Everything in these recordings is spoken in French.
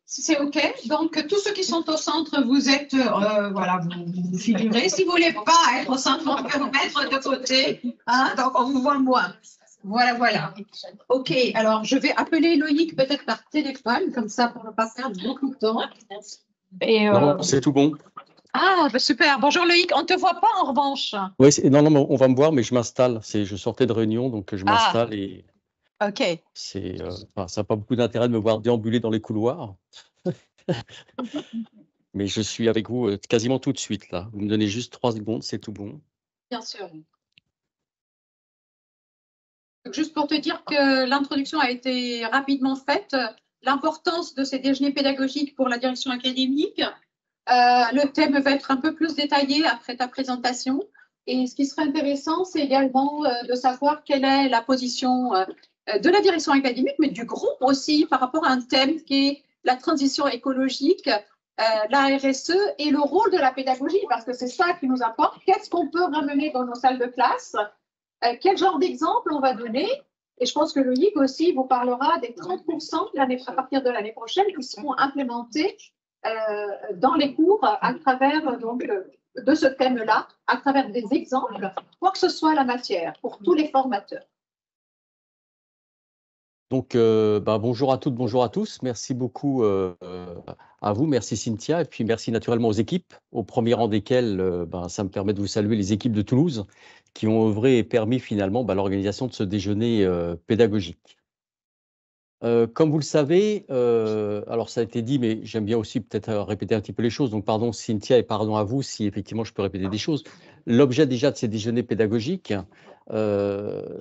C'est OK. Donc, tous ceux qui sont au centre, vous êtes, voilà, vous figurez. Si vous voulez pas être au centre, on peut vous mettre de côté. Hein, donc, on vous voit moins. Voilà, voilà. OK. Alors, je vais appeler Loïc peut-être par téléphone, comme ça, pour ne pas perdre beaucoup de temps. Et, Non, c'est tout bon. Ah, bah super. Bonjour Loïc. On ne te voit pas en revanche. Oui, non, non, mais on va me voir, mais je m'installe. Je sortais de réunion, donc je m'installe et OK. ça n'a pas beaucoup d'intérêt de me voir déambuler dans les couloirs. Mais je suis avec vous quasiment tout de suite, là. Vous me donnez juste 3 secondes, c'est tout bon. Bien sûr. Juste pour te dire que l'introduction a été rapidement faite, l'importance de ces déjeuners pédagogiques pour la direction académique. Le thème va être un peu plus détaillé après ta présentation. Et ce qui serait intéressant, c'est également de savoir quelle est la position de la direction académique, mais du groupe aussi, par rapport à un thème qui est la transition écologique, la RSE et le rôle de la pédagogie, parce que c'est ça qui nous importe. Qu'est-ce qu'on peut ramener dans nos salles de classe? Quel genre d'exemple on va donner? Et je pense que Loïc aussi vous parlera des 30% à partir de l'année prochaine qui seront implémentés dans les cours à travers donc, de ce thème-là, à travers des exemples, quoi que ce soit la matière, pour tous les formateurs. Donc, bonjour à toutes, bonjour à tous. Merci beaucoup à vous, merci Cynthia, et puis merci naturellement aux équipes, au premier rang desquelles ça me permet de vous saluer les équipes de Toulouse qui ont œuvré et permis finalement l'organisation de ce déjeuner pédagogique. Comme vous le savez, alors ça a été dit, mais j'aime bien aussi peut-être répéter un petit peu les choses. Donc, pardon Cynthia et pardon à vous si effectivement je peux répéter des choses. L'objet déjà de ces déjeuners pédagogiques,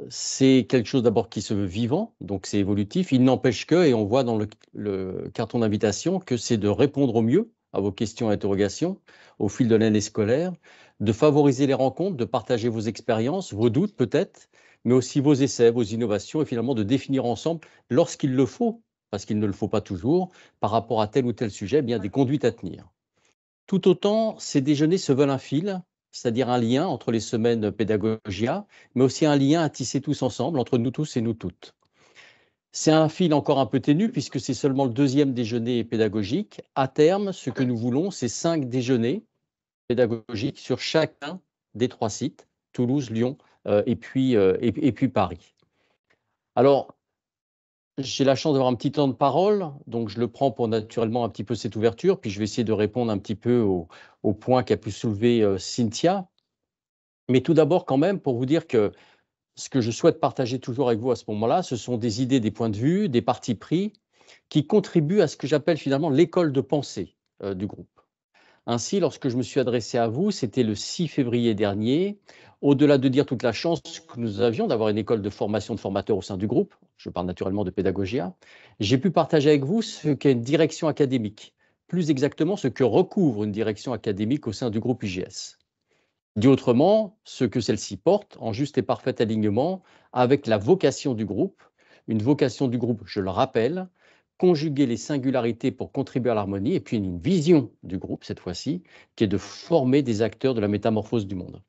c'est quelque chose d'abord qui se veut vivant, donc c'est évolutif. Il n'empêche que, et on voit dans le carton d'invitation, que c'est de répondre au mieux à vos questions et interrogations au fil de l'année scolaire, de favoriser les rencontres, de partager vos expériences, vos doutes peut-être, mais aussi vos essais, vos innovations, et finalement de définir ensemble, lorsqu'il le faut, parce qu'il ne le faut pas toujours, par rapport à tel ou tel sujet, bien des conduites à tenir. Tout autant, ces déjeuners se veulent un fil, c'est-à-dire un lien entre les semaines pédagogia, mais aussi un lien à tisser tous ensemble, entre nous tous et nous toutes. C'est un fil encore un peu ténu, puisque c'est seulement le deuxième déjeuner pédagogique. À terme, ce que nous voulons, c'est 5 déjeuners pédagogiques sur chacun des 3 sites, Toulouse, Lyon et puis Paris. Alors, j'ai la chance d'avoir un petit temps de parole, donc je le prends pour naturellement un petit peu cette ouverture, puis je vais essayer de répondre un petit peu aux points qu'a pu soulever Cynthia. Mais tout d'abord, quand même, pour vous dire que ce que je souhaite partager toujours avec vous à ce moment-là, ce sont des idées, des points de vue, des partis pris qui contribuent à ce que j'appelle finalement l'école de pensée du groupe. Ainsi, lorsque je me suis adressé à vous, c'était le 6 février dernier, au-delà de dire toute la chance que nous avions d'avoir une école de formation de formateurs au sein du groupe, je parle naturellement de Pédagogia, j'ai pu partager avec vous ce qu'est une direction académique, plus exactement ce que recouvre une direction académique au sein du groupe IGS. Dit autrement, ce que celle-ci porte en juste et parfait alignement avec la vocation du groupe, une vocation du groupe, je le rappelle, conjuguer les singularités pour contribuer à l'harmonie, et puis une vision du groupe, cette fois-ci, qui est de former des acteurs de la métamorphose du monde.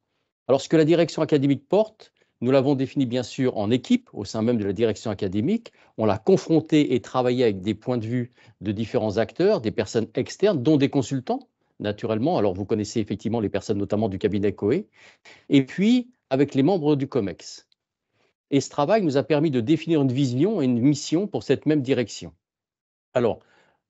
Alors, ce que la direction académique porte, nous l'avons défini bien sûr en équipe, au sein même de la direction académique. On l'a confronté et travaillé avec des points de vue de différents acteurs, des personnes externes, dont des consultants, naturellement. Alors, vous connaissez effectivement les personnes notamment du cabinet Coé, et puis avec les membres du COMEX. Et ce travail nous a permis de définir une vision et une mission pour cette même direction. Alors,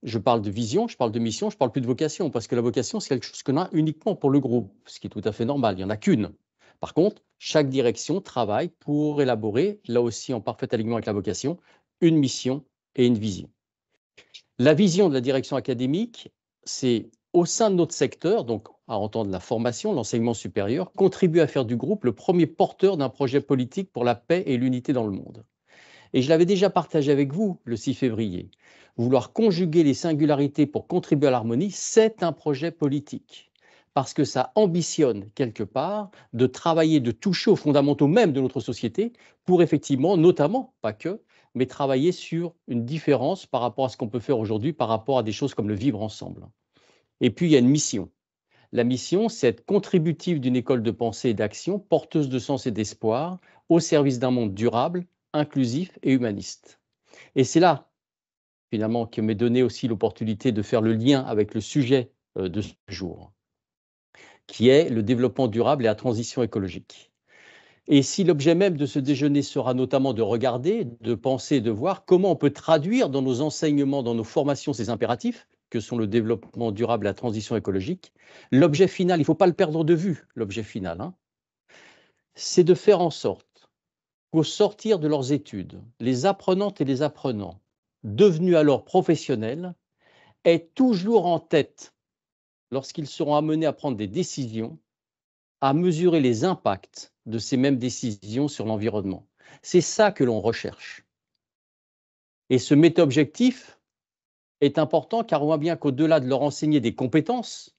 je parle de vision, je parle de mission, je parle plus de vocation, parce que la vocation, c'est quelque chose qu'on a uniquement pour le groupe, ce qui est tout à fait normal, il n'y en a qu'une. Par contre, chaque direction travaille pour élaborer, là aussi en parfait alignement avec la vocation, une mission et une vision. La vision de la direction académique, c'est au sein de notre secteur, donc à entendre la formation, l'enseignement supérieur, contribuer à faire du groupe le premier porteur d'un projet politique pour la paix et l'unité dans le monde. Et je l'avais déjà partagé avec vous le 6 février. Vouloir conjuguer les singularités pour contribuer à l'harmonie, c'est un projet politique. Parce que ça ambitionne, quelque part, de travailler, de toucher aux fondamentaux même de notre société pour effectivement, notamment, pas que, mais travailler sur une différence par rapport à ce qu'on peut faire aujourd'hui, par rapport à des choses comme le vivre ensemble. Et puis, il y a une mission. La mission, c'est être contributive d'une école de pensée et d'action, porteuse de sens et d'espoir, au service d'un monde durable, inclusif et humaniste. Et c'est là, finalement, qui m'est donné aussi l'opportunité de faire le lien avec le sujet de ce jour, qui est le développement durable et la transition écologique. Et si l'objet même de ce déjeuner sera notamment de regarder, de penser, de voir comment on peut traduire dans nos enseignements, dans nos formations, ces impératifs, que sont le développement durable et la transition écologique, l'objet final, il ne faut pas le perdre de vue, l'objet final, hein, c'est de faire en sorte qu'au sortir de leurs études, les apprenantes et les apprenants, devenus alors professionnels, aient toujours en tête, lorsqu'ils seront amenés à prendre des décisions, à mesurer les impacts de ces mêmes décisions sur l'environnement. C'est ça que l'on recherche. Et ce méta-objectif est important car on voit bien qu'au-delà de leur enseigner des compétences,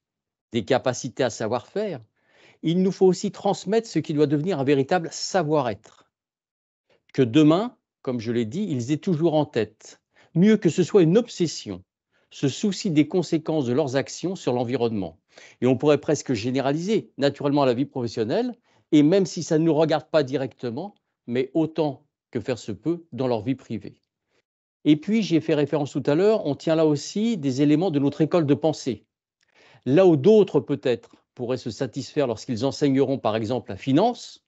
des capacités à savoir-faire, il nous faut aussi transmettre ce qui doit devenir un véritable savoir-être. Que demain, comme je l'ai dit, ils aient toujours en tête, mieux que ce soit une obsession, ce souci des conséquences de leurs actions sur l'environnement. Et on pourrait presque généraliser naturellement la vie professionnelle, et même si ça ne nous regarde pas directement, mais autant que faire se peut dans leur vie privée. Et puis, j'ai fait référence tout à l'heure, on tient là aussi des éléments de notre école de pensée. Là où d'autres peut-être pourraient se satisfaire lorsqu'ils enseigneront par exemple la finance,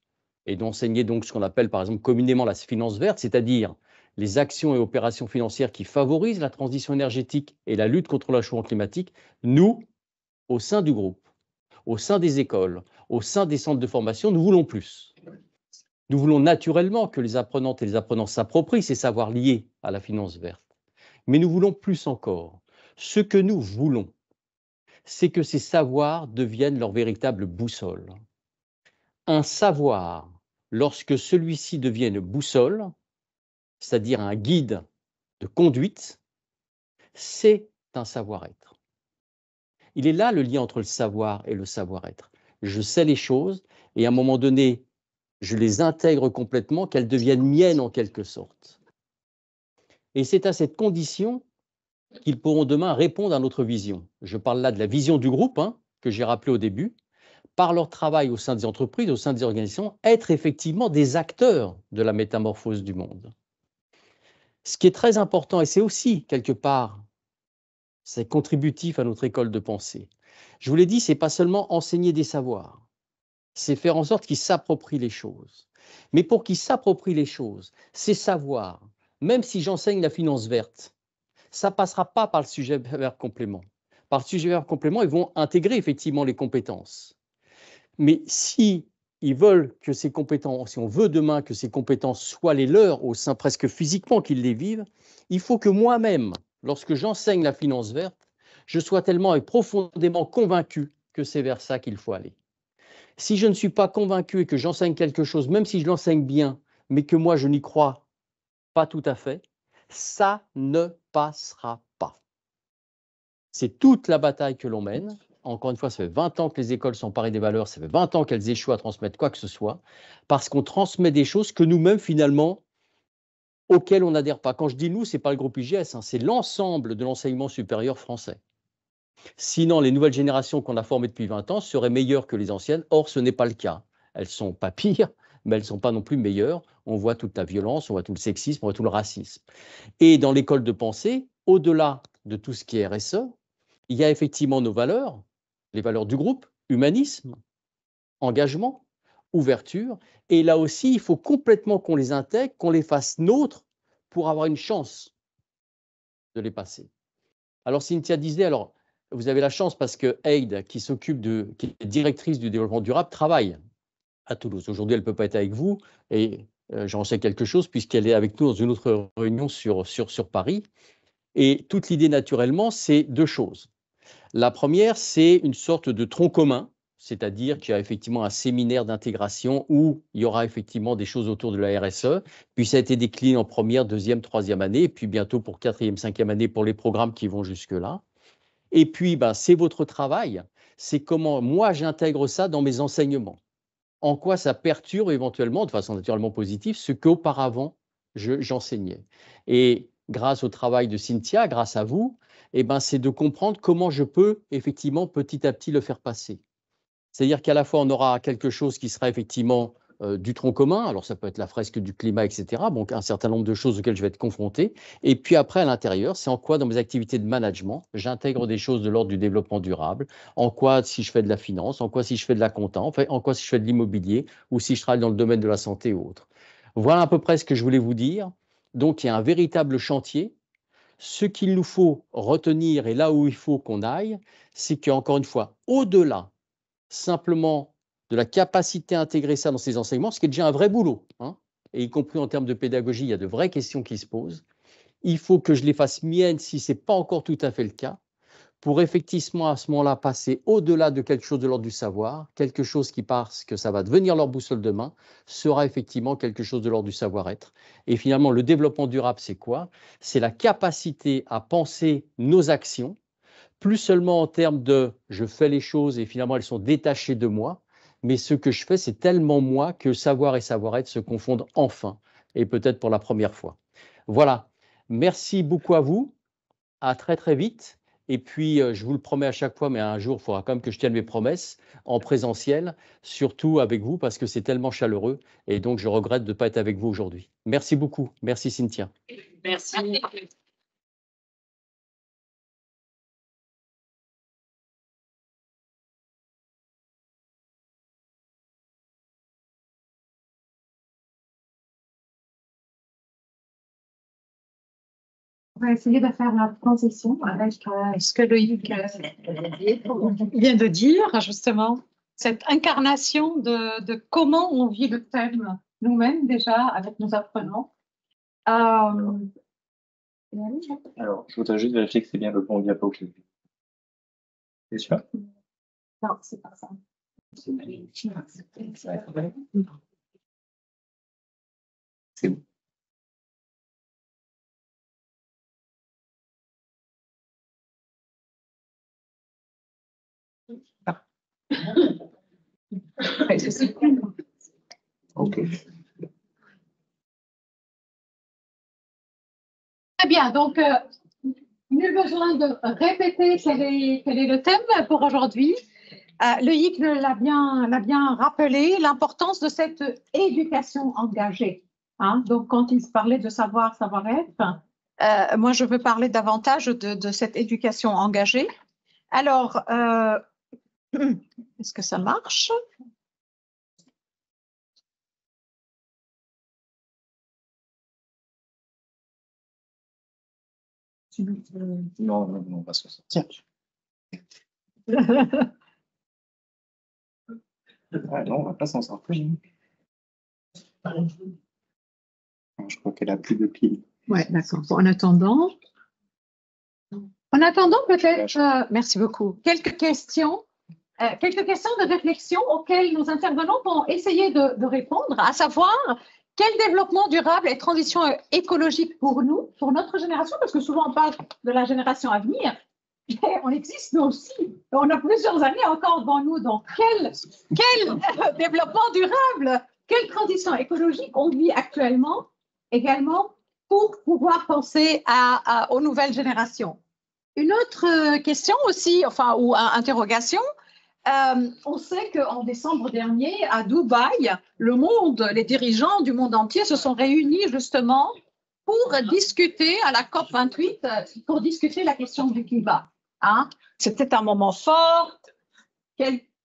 et d'enseigner donc ce qu'on appelle par exemple communément la finance verte, c'est-à-dire les actions et opérations financières qui favorisent la transition énergétique et la lutte contre le changement climatique, nous, au sein du groupe, au sein des écoles, au sein des centres de formation, nous voulons plus. Nous voulons naturellement que les apprenantes et les apprenants s'approprient ces savoirs liés à la finance verte. Mais nous voulons plus encore. Ce que nous voulons, c'est que ces savoirs deviennent leur véritable boussole. Un savoir, lorsque celui-ci devient une boussole, c'est-à-dire un guide de conduite, c'est un savoir-être. Il est là le lien entre le savoir et le savoir-être. Je sais les choses et à un moment donné, je les intègre complètement, qu'elles deviennent miennes en quelque sorte. Et c'est à cette condition qu'ils pourront demain répondre à notre vision. Je parle là de la vision du groupe, hein, que j'ai rappelé au début, par leur travail au sein des entreprises, au sein des organisations, être effectivement des acteurs de la métamorphose du monde. Ce qui est très important, et c'est aussi quelque part, c'est contributif à notre école de pensée. Je vous l'ai dit, c'est pas seulement enseigner des savoirs, c'est faire en sorte qu'ils s'approprient les choses. Mais pour qu'ils s'approprient les choses, ces savoirs, même si j'enseigne la finance verte, ça ne passera pas par le sujet verbe complément. Par le sujet verbe complément, ils vont intégrer effectivement les compétences. Mais si ils veulent que ces compétences, si on veut demain que ces compétences soient les leurs au sein presque physiquement qu'ils les vivent, il faut que moi-même, lorsque j'enseigne la finance verte, je sois tellement et profondément convaincu que c'est vers ça qu'il faut aller. Si je ne suis pas convaincu et que j'enseigne quelque chose, même si je l'enseigne bien, mais que moi je n'y crois pas tout à fait, ça ne passera pas. C'est toute la bataille que l'on mène. Encore une fois, ça fait 20 ans que les écoles sont parées des valeurs, ça fait 20 ans qu'elles échouent à transmettre quoi que ce soit, parce qu'on transmet des choses que nous-mêmes, finalement, auxquelles on n'adhère pas. Quand je dis nous, ce n'est pas le groupe IGS, hein, c'est l'ensemble de l'enseignement supérieur français. Sinon, les nouvelles générations qu'on a formées depuis 20 ans seraient meilleures que les anciennes. Or, ce n'est pas le cas. Elles ne sont pas pires, mais elles ne sont pas non plus meilleures. On voit toute la violence, on voit tout le sexisme, on voit tout le racisme. Et dans l'école de pensée, au-delà de tout ce qui est RSE, il y a effectivement nos valeurs, les valeurs du groupe, humanisme, engagement, ouverture. Et là aussi, il faut complètement qu'on les intègre, qu'on les fasse nôtres pour avoir une chance de les passer. Alors Cynthia disait, alors vous avez la chance parce que Aide, qui est directrice du développement durable, travaille à Toulouse. Aujourd'hui, elle ne peut pas être avec vous et j'en sais quelque chose puisqu'elle est avec nous dans une autre réunion sur Paris. Et toute l'idée, naturellement, c'est deux choses. La première, c'est une sorte de tronc commun, c'est-à-dire qu'il y a effectivement un séminaire d'intégration où il y aura effectivement des choses autour de la RSE, puis ça a été décliné en première, deuxième, troisième année, et puis bientôt pour quatrième, cinquième année pour les programmes qui vont jusque-là. Et puis, c'est votre travail, c'est comment moi j'intègre ça dans mes enseignements. En quoi ça perturbe éventuellement, de façon naturellement positive, ce qu'auparavant j'enseignais. Et grâce au travail de Cynthia, grâce à vous, c'est de comprendre comment je peux effectivement petit à petit le faire passer. C'est-à-dire qu'à la fois on aura quelque chose qui sera effectivement du tronc commun, alors ça peut être la fresque du climat, etc. Donc un certain nombre de choses auxquelles je vais être confronté. Et puis après, à l'intérieur, c'est en quoi dans mes activités de management, j'intègre des choses de l'ordre du développement durable, en quoi si je fais de la finance, en quoi si je fais de la compta, en quoi si je fais de l'immobilier, ou si je travaille dans le domaine de la santé ou autre. Voilà à peu près ce que je voulais vous dire. Donc il y a un véritable chantier. Ce qu'il nous faut retenir et là où il faut qu'on aille, c'est qu'encore une fois, au-delà simplement de la capacité à intégrer ça dans ses enseignements, ce qui est déjà un vrai boulot, hein, et y compris en termes de pédagogie, il y a de vraies questions qui se posent. Il faut que je les fasse miennes si ce n'est pas encore tout à fait le cas, pour effectivement à ce moment-là passer au-delà de quelque chose de l'ordre du savoir, quelque chose qui, parce que ça va devenir leur boussole demain, sera effectivement quelque chose de l'ordre du savoir-être. Et finalement, le développement durable, c'est quoi? C'est la capacité à penser nos actions, plus seulement en termes de je fais les choses et finalement elles sont détachées de moi, mais ce que je fais, c'est tellement moi que savoir et savoir-être se confondent enfin, et peut-être pour la première fois. Voilà, merci beaucoup à vous, à très très vite, et puis je vous le promets à chaque fois, mais un jour, il faudra quand même que je tienne mes promesses en présentiel, surtout avec vous, parce que c'est tellement chaleureux, et donc je regrette de ne pas être avec vous aujourd'hui. Merci beaucoup, merci Cynthia. Merci. On va essayer de faire la transition avec ce que Loïc vient de dire, justement, cette incarnation de comment on vit le thème nous-mêmes déjà avec nos apprenants. Alors, je voudrais juste vérifier que c'est bien le bon diapo que j'ai vu. C'est sûr? Non, c'est pas ça. C'est bon. Ok. Très bien, donc nul besoin de répéter quel est le thème pour aujourd'hui. Loïc l'a bien rappelé, l'importance de cette éducation engagée. Hein. Donc, quand il parlait de savoir, savoir-être, moi, je veux parler davantage de cette éducation engagée. Alors, est-ce que ça marche? Non, pas ça. Ah non, on va pas s'en sortir. Je crois qu'elle a plus de piles. Oui, d'accord. Bon, en attendant, peut-être, merci beaucoup, quelques questions de réflexion auxquelles nos intervenants vont essayer de répondre, à savoir quel développement durable et transition écologique pour nous, pour notre génération, parce que souvent on parle de la génération à venir, mais on existe nous aussi, on a plusieurs années encore devant nous, donc quel développement durable, quelle transition écologique on vit actuellement également pour pouvoir penser aux nouvelles générations. Une autre question aussi, ou interrogation, on sait qu'en décembre dernier, à Dubaï, les dirigeants du monde entier se sont réunis justement pour discuter à la COP28, pour discuter la question du climat. Hein? C'était un moment fort.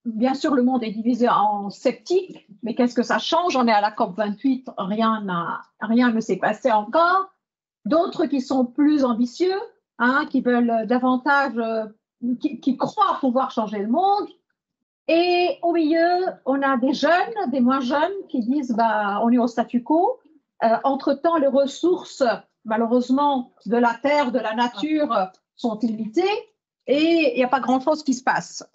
Bien sûr, le monde est divisé en sceptiques, mais qu'est-ce que ça change? On est à la COP28, rien ne s'est passé encore. D'autres qui sont plus ambitieux, hein, qui veulent davantage, qui croient pouvoir changer le monde. Et au milieu, on a des jeunes, des moins jeunes, qui disent on est au statu quo. Entre-temps, les ressources, malheureusement, de la terre, de la nature, sont limitées et il n'y a pas grand-chose qui se passe.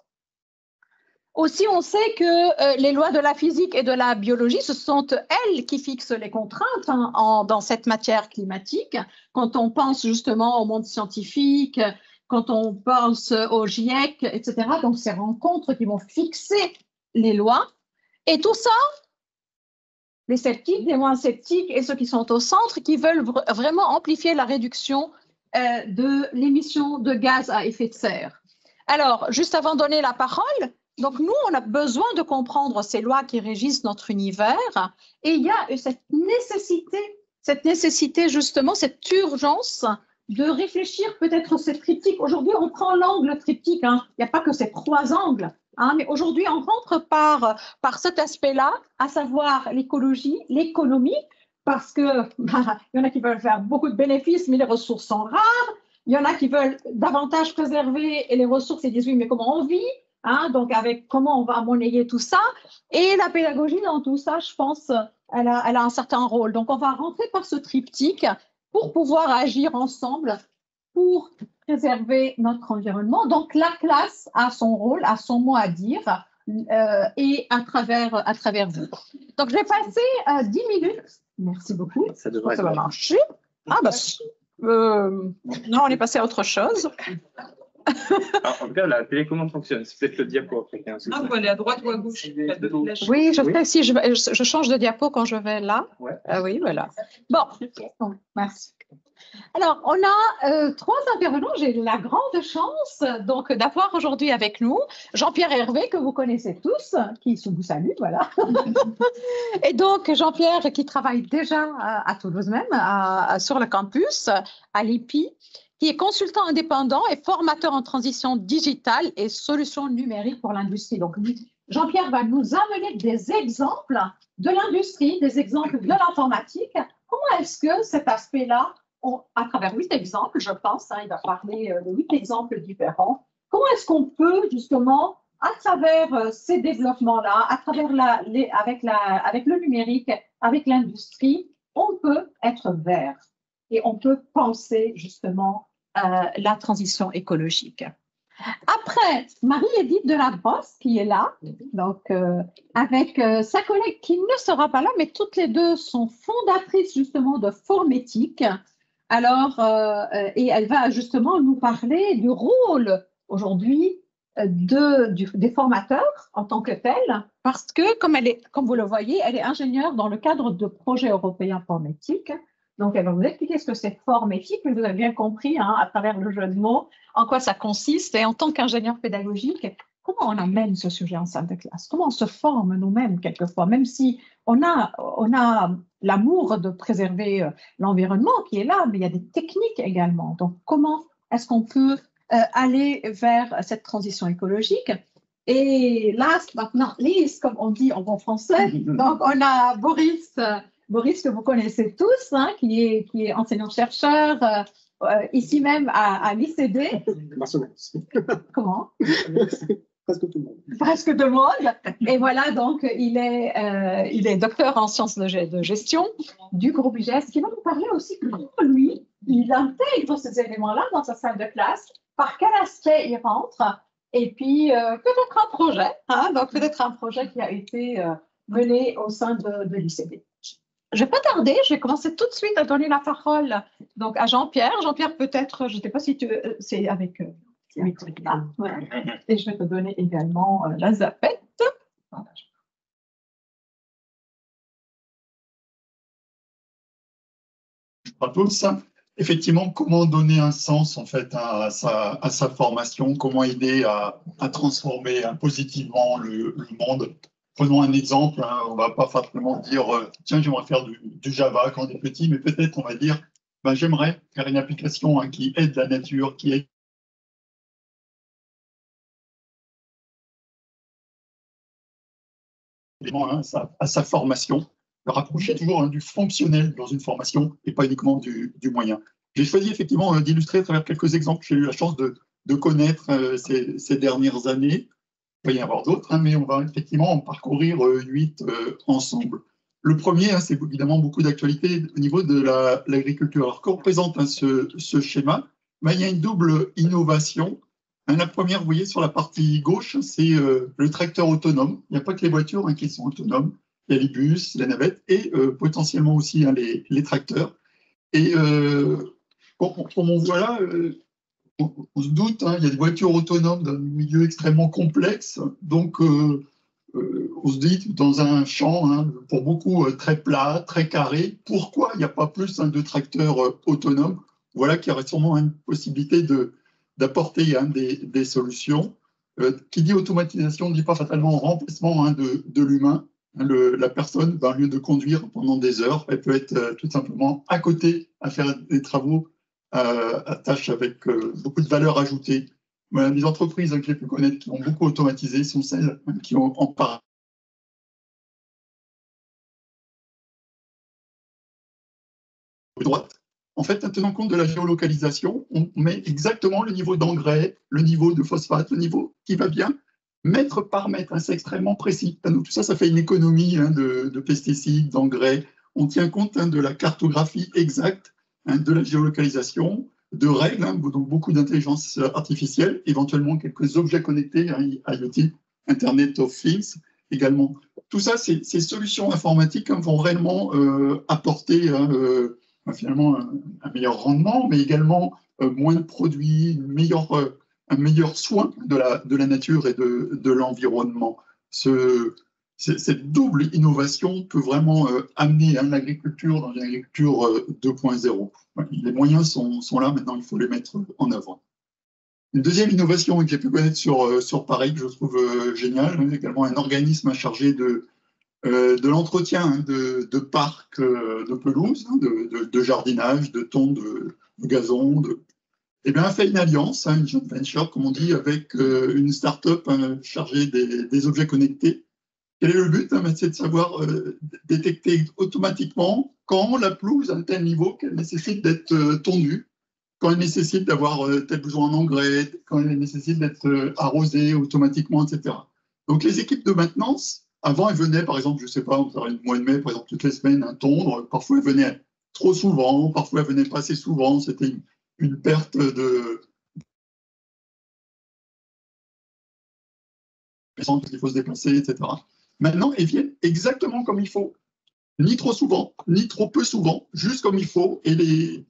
Aussi, on sait que les lois de la physique et de la biologie, ce sont elles qui fixent les contraintes dans cette matière climatique. Quand on pense justement au monde scientifique, quand on pense au GIEC, etc., donc ces rencontres qui vont fixer les lois. Et tout ça, les sceptiques, les moins sceptiques et ceux qui sont au centre, qui veulent vraiment amplifier la réduction de l'émission de gaz à effet de serre. Alors, juste avant de donner la parole, Donc, nous, on a besoin de comprendre ces lois qui régissent notre univers. Et il y a cette nécessité justement, cette urgence de réfléchir peut-être ces triptyques. Aujourd'hui, on prend l'angle triptyque. Hein. Il n'y a pas que ces 3 angles. Hein, mais aujourd'hui, on rentre par cet aspect-là, à savoir l'écologie, l'économie, parce que il y en a qui veulent faire beaucoup de bénéfices, mais les ressources sont rares. Il y en a qui veulent davantage préserver et les ressources, ils disent oui, mais comment on vit? Hein, donc, avec comment on va monnayer tout ça. Et la pédagogie dans tout ça, je pense, elle a un certain rôle. Donc, on va rentrer par ce triptyque pour pouvoir agir ensemble pour préserver notre environnement. Donc, la classe a son rôle, a son mot à dire et à travers vous. Donc, je vais passer 10 minutes. Merci beaucoup. Ça devrait va marcher. Ah, bah, non, on est passé à autre chose. Alors, en tout cas, la télécommande fonctionne. C'est peut-être le diapo après. Ah, vous allez à droite ou à gauche? Oui, je fais si je change de diapo quand je vais là. Ouais. Ah oui, voilà. Bon, merci. Alors, on a 3 intervenants. J'ai la grande chance donc d'avoir aujourd'hui avec nous Jean-Pierre Hervé, que vous connaissez tous, qui vous salue, voilà. Et donc, Jean-Pierre qui travaille déjà à Toulouse même, sur le campus, à l'IPI, qui est consultant indépendant et formateur en transition digitale et solutions numériques pour l'industrie. Donc, Jean-Pierre va nous amener des exemples de l'industrie, des exemples de l'informatique. Comment est-ce que cet aspect-là, à travers 8 exemples, je pense, hein, il va parler de 8 exemples différents, comment est-ce qu'on peut justement, à travers ces développements-là, à travers avec le numérique, avec l'industrie, on peut être vert et on peut penser justement la transition écologique. Après, Marie-Édith Delabrosse, qui est là, donc avec sa collègue qui ne sera pas là, mais toutes les deux sont fondatrices justement de Formétique. Alors, et elle va justement nous parler du rôle aujourd'hui des formateurs en tant que tels, parce que comme vous le voyez, elle est ingénieure dans le cadre de projets européens Formétique. Donc, elle va vous expliquer ce que c'est Formétique, vous avez bien compris hein, à travers le jeu de mots, en quoi ça consiste. Et en tant qu'ingénieur pédagogique, comment on amène ce sujet en salle de classe? Comment on se forme nous-mêmes quelquefois, même si on a l'amour de préserver l'environnement qui est là, mais il y a des techniques également. Donc, comment est-ce qu'on peut aller vers cette transition écologique? Et last but not least, comme on dit en bon français, donc on a Boris, que vous connaissez tous, hein, qui est enseignant-chercheur ici même à l'ICD. Comment? Presque tout le monde. Presque tout le monde. Et voilà, donc, il est docteur en sciences de gestion du groupe IGES, qui va nous parler aussi comment lui, il intègre ces éléments-là dans sa salle de classe, par quel aspect il rentre, et puis peut-être un projet, hein, donc peut-être un projet qui a été mené au sein de l'ICD. Je ne vais pas tarder, je vais commencer tout de suite à donner la parole donc, à Jean-Pierre. Jean-Pierre, peut-être, je ne sais pas si c'est avec là, ouais. Et je vais te donner également la zapette. Voilà. À tous. Effectivement, comment donner un sens en fait à sa formation, comment aider à transformer positivement le monde. Prenons un exemple, hein, on ne va pas simplement dire tiens, j'aimerais faire du Java quand on est petit, mais peut-être on va dire ben, j'aimerais faire une application hein, qui aide la nature, qui aide hein, à sa formation, le rapprocher toujours hein, du fonctionnel dans une formation et pas uniquement du moyen. J'ai choisi effectivement d'illustrer à travers quelques exemples que j'ai eu la chance de connaître ces dernières années. Il va y en avoir d'autres, hein, mais on va effectivement en parcourir 8 ensemble. Le premier, hein, c'est évidemment beaucoup d'actualité au niveau de l'agriculture. Alors, que représente hein, ce schéma? Ben, il y a une double innovation. Hein, la première, vous voyez, sur la partie gauche, c'est le tracteur autonome. Il n'y a pas que les voitures hein, qui sont autonomes. Il y a les bus, les navettes et potentiellement aussi hein, les tracteurs. Et comme on voit là, on se doute, hein, il y a des voitures autonomes dans un milieu extrêmement complexe, donc on se dit dans un champ, hein, pour beaucoup très plat, très carré, pourquoi il n'y a pas plus hein, de tracteurs autonomes? Voilà qu'il y aurait sûrement une possibilité d'apporter hein, des solutions. Qui dit automatisation ne dit pas fatalement remplacement de l'humain. La personne, au lieu de conduire pendant des heures, elle peut être tout simplement à côté à faire des travaux à tâches avec beaucoup de valeur ajoutée. Voilà, les entreprises que j'ai pu connaître qui ont beaucoup automatisé sont celles qui ont en part droite. En fait, en tenant compte de la géolocalisation, on met exactement le niveau d'engrais, le niveau de phosphate, le niveau qui va bien, mètre par mètre. C'est extrêmement précis. Donc, tout ça, ça fait une économie de pesticides, d'engrais. On tient compte de la cartographie exacte de la géolocalisation, de règles, donc beaucoup d'intelligence artificielle, éventuellement quelques objets connectés, IoT, Internet of Things également. Tout ça, ces solutions informatiques vont réellement apporter finalement un meilleur rendement, mais également moins de produits, un meilleur soin de la nature et de l'environnement. Cette double innovation peut vraiment amener l'agriculture dans une agriculture 2.0. Les moyens sont là, maintenant il faut les mettre en œuvre. Une deuxième innovation que j'ai pu connaître sur Paris, que je trouve géniale, également un organisme chargé de l'entretien de parcs de pelouse, de jardinage, de tons, de gazon, eh bien, a fait une alliance, une joint venture, comme on dit, avec une start-up chargée des objets connectés. Quel est le but? C'est de savoir détecter automatiquement quand la pelouse a un tel niveau qu'elle nécessite d'être tondue, quand elle nécessite d'avoir tel besoin en engrais, quand elle nécessite d'être arrosée automatiquement, etc. Donc, les équipes de maintenance, avant, elles venaient, par exemple, je ne sais pas, on le mois de mai, par exemple, toutes les semaines, tondre. Parfois, elles venaient trop souvent, parfois, elles venaient pas assez souvent. C'était une perte de... Il faut se déplacer, etc. Maintenant, elles viennent exactement comme il faut. Ni trop souvent, ni trop peu souvent, juste comme il faut. Et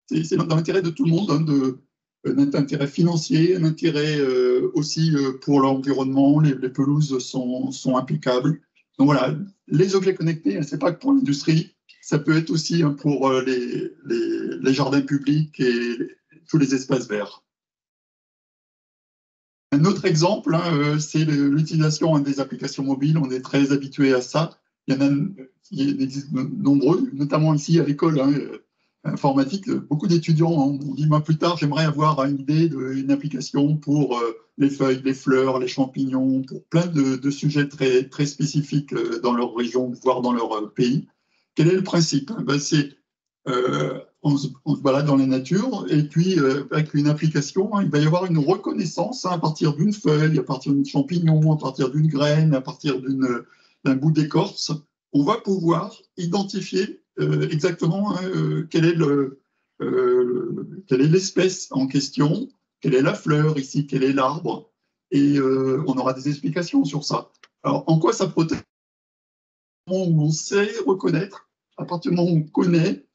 c'est dans l'intérêt de tout le monde, un intérêt financier, un intérêt aussi pour l'environnement. Les pelouses sont impeccables. Donc voilà, les objets connectés, ce n'est pas que pour l'industrie, ça peut être aussi pour les jardins publics et tous les espaces verts. Un autre exemple, c'est l'utilisation des applications mobiles. On est très habitué à ça. Il existe nombreux, notamment ici à l'école informatique. Beaucoup d'étudiants ont dit, moi plus tard, j'aimerais avoir une idée d'une application pour les feuilles, les fleurs, les champignons, pour plein de sujets très, très spécifiques dans leur région, voire dans leur pays. Quel est le principe? On se balade dans la nature et puis avec une application, il va y avoir une reconnaissance à partir d'une feuille, à partir d'un champignon, à partir d'une graine, à partir d'un bout d'écorce. On va pouvoir identifier exactement quelle est l'espèce en question, quelle est la fleur ici, quel est l'arbre, et on aura des explications sur ça. Alors, en quoi ça protège? Où on sait reconnaître, à partir du moment où on connaît,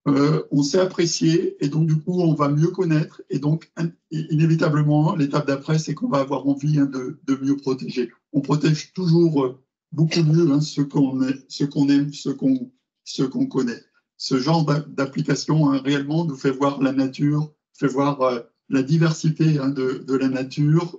on sait apprécier, et donc du coup on va mieux connaître, et donc inévitablement l'étape d'après c'est qu'on va avoir envie de mieux protéger. On protège toujours beaucoup mieux ce qu'on aime, ce qu'on connaît. Ce genre d'application réellement nous fait voir la nature, fait voir la diversité de la nature,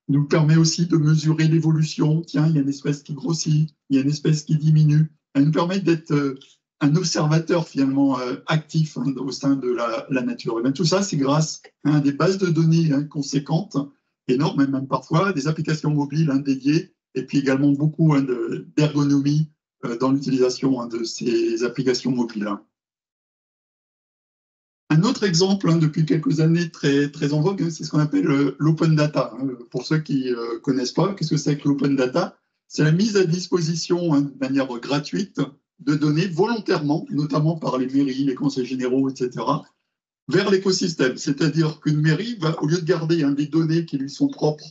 nous permet aussi de mesurer l'évolution. Tiens, il y a une espèce qui grossit, il y a une espèce qui diminue. Elle nous permet d'être un observateur finalement actif au sein de la nature. Et bien, tout ça, c'est grâce à des bases de données conséquentes, énormes, même parfois, des applications mobiles dédiées, et puis également beaucoup d'ergonomie dans l'utilisation de ces applications mobiles. Un autre exemple, depuis quelques années très, très en vogue, c'est ce qu'on appelle l'open data. Pour ceux qui ne connaissent pas, qu'est-ce que c'est que l'open data? C'est la mise à disposition de manière gratuite de données volontairement, notamment par les mairies, les conseils généraux, etc., vers l'écosystème. C'est-à-dire qu'une mairie va, au lieu de garder des données qui lui sont propres,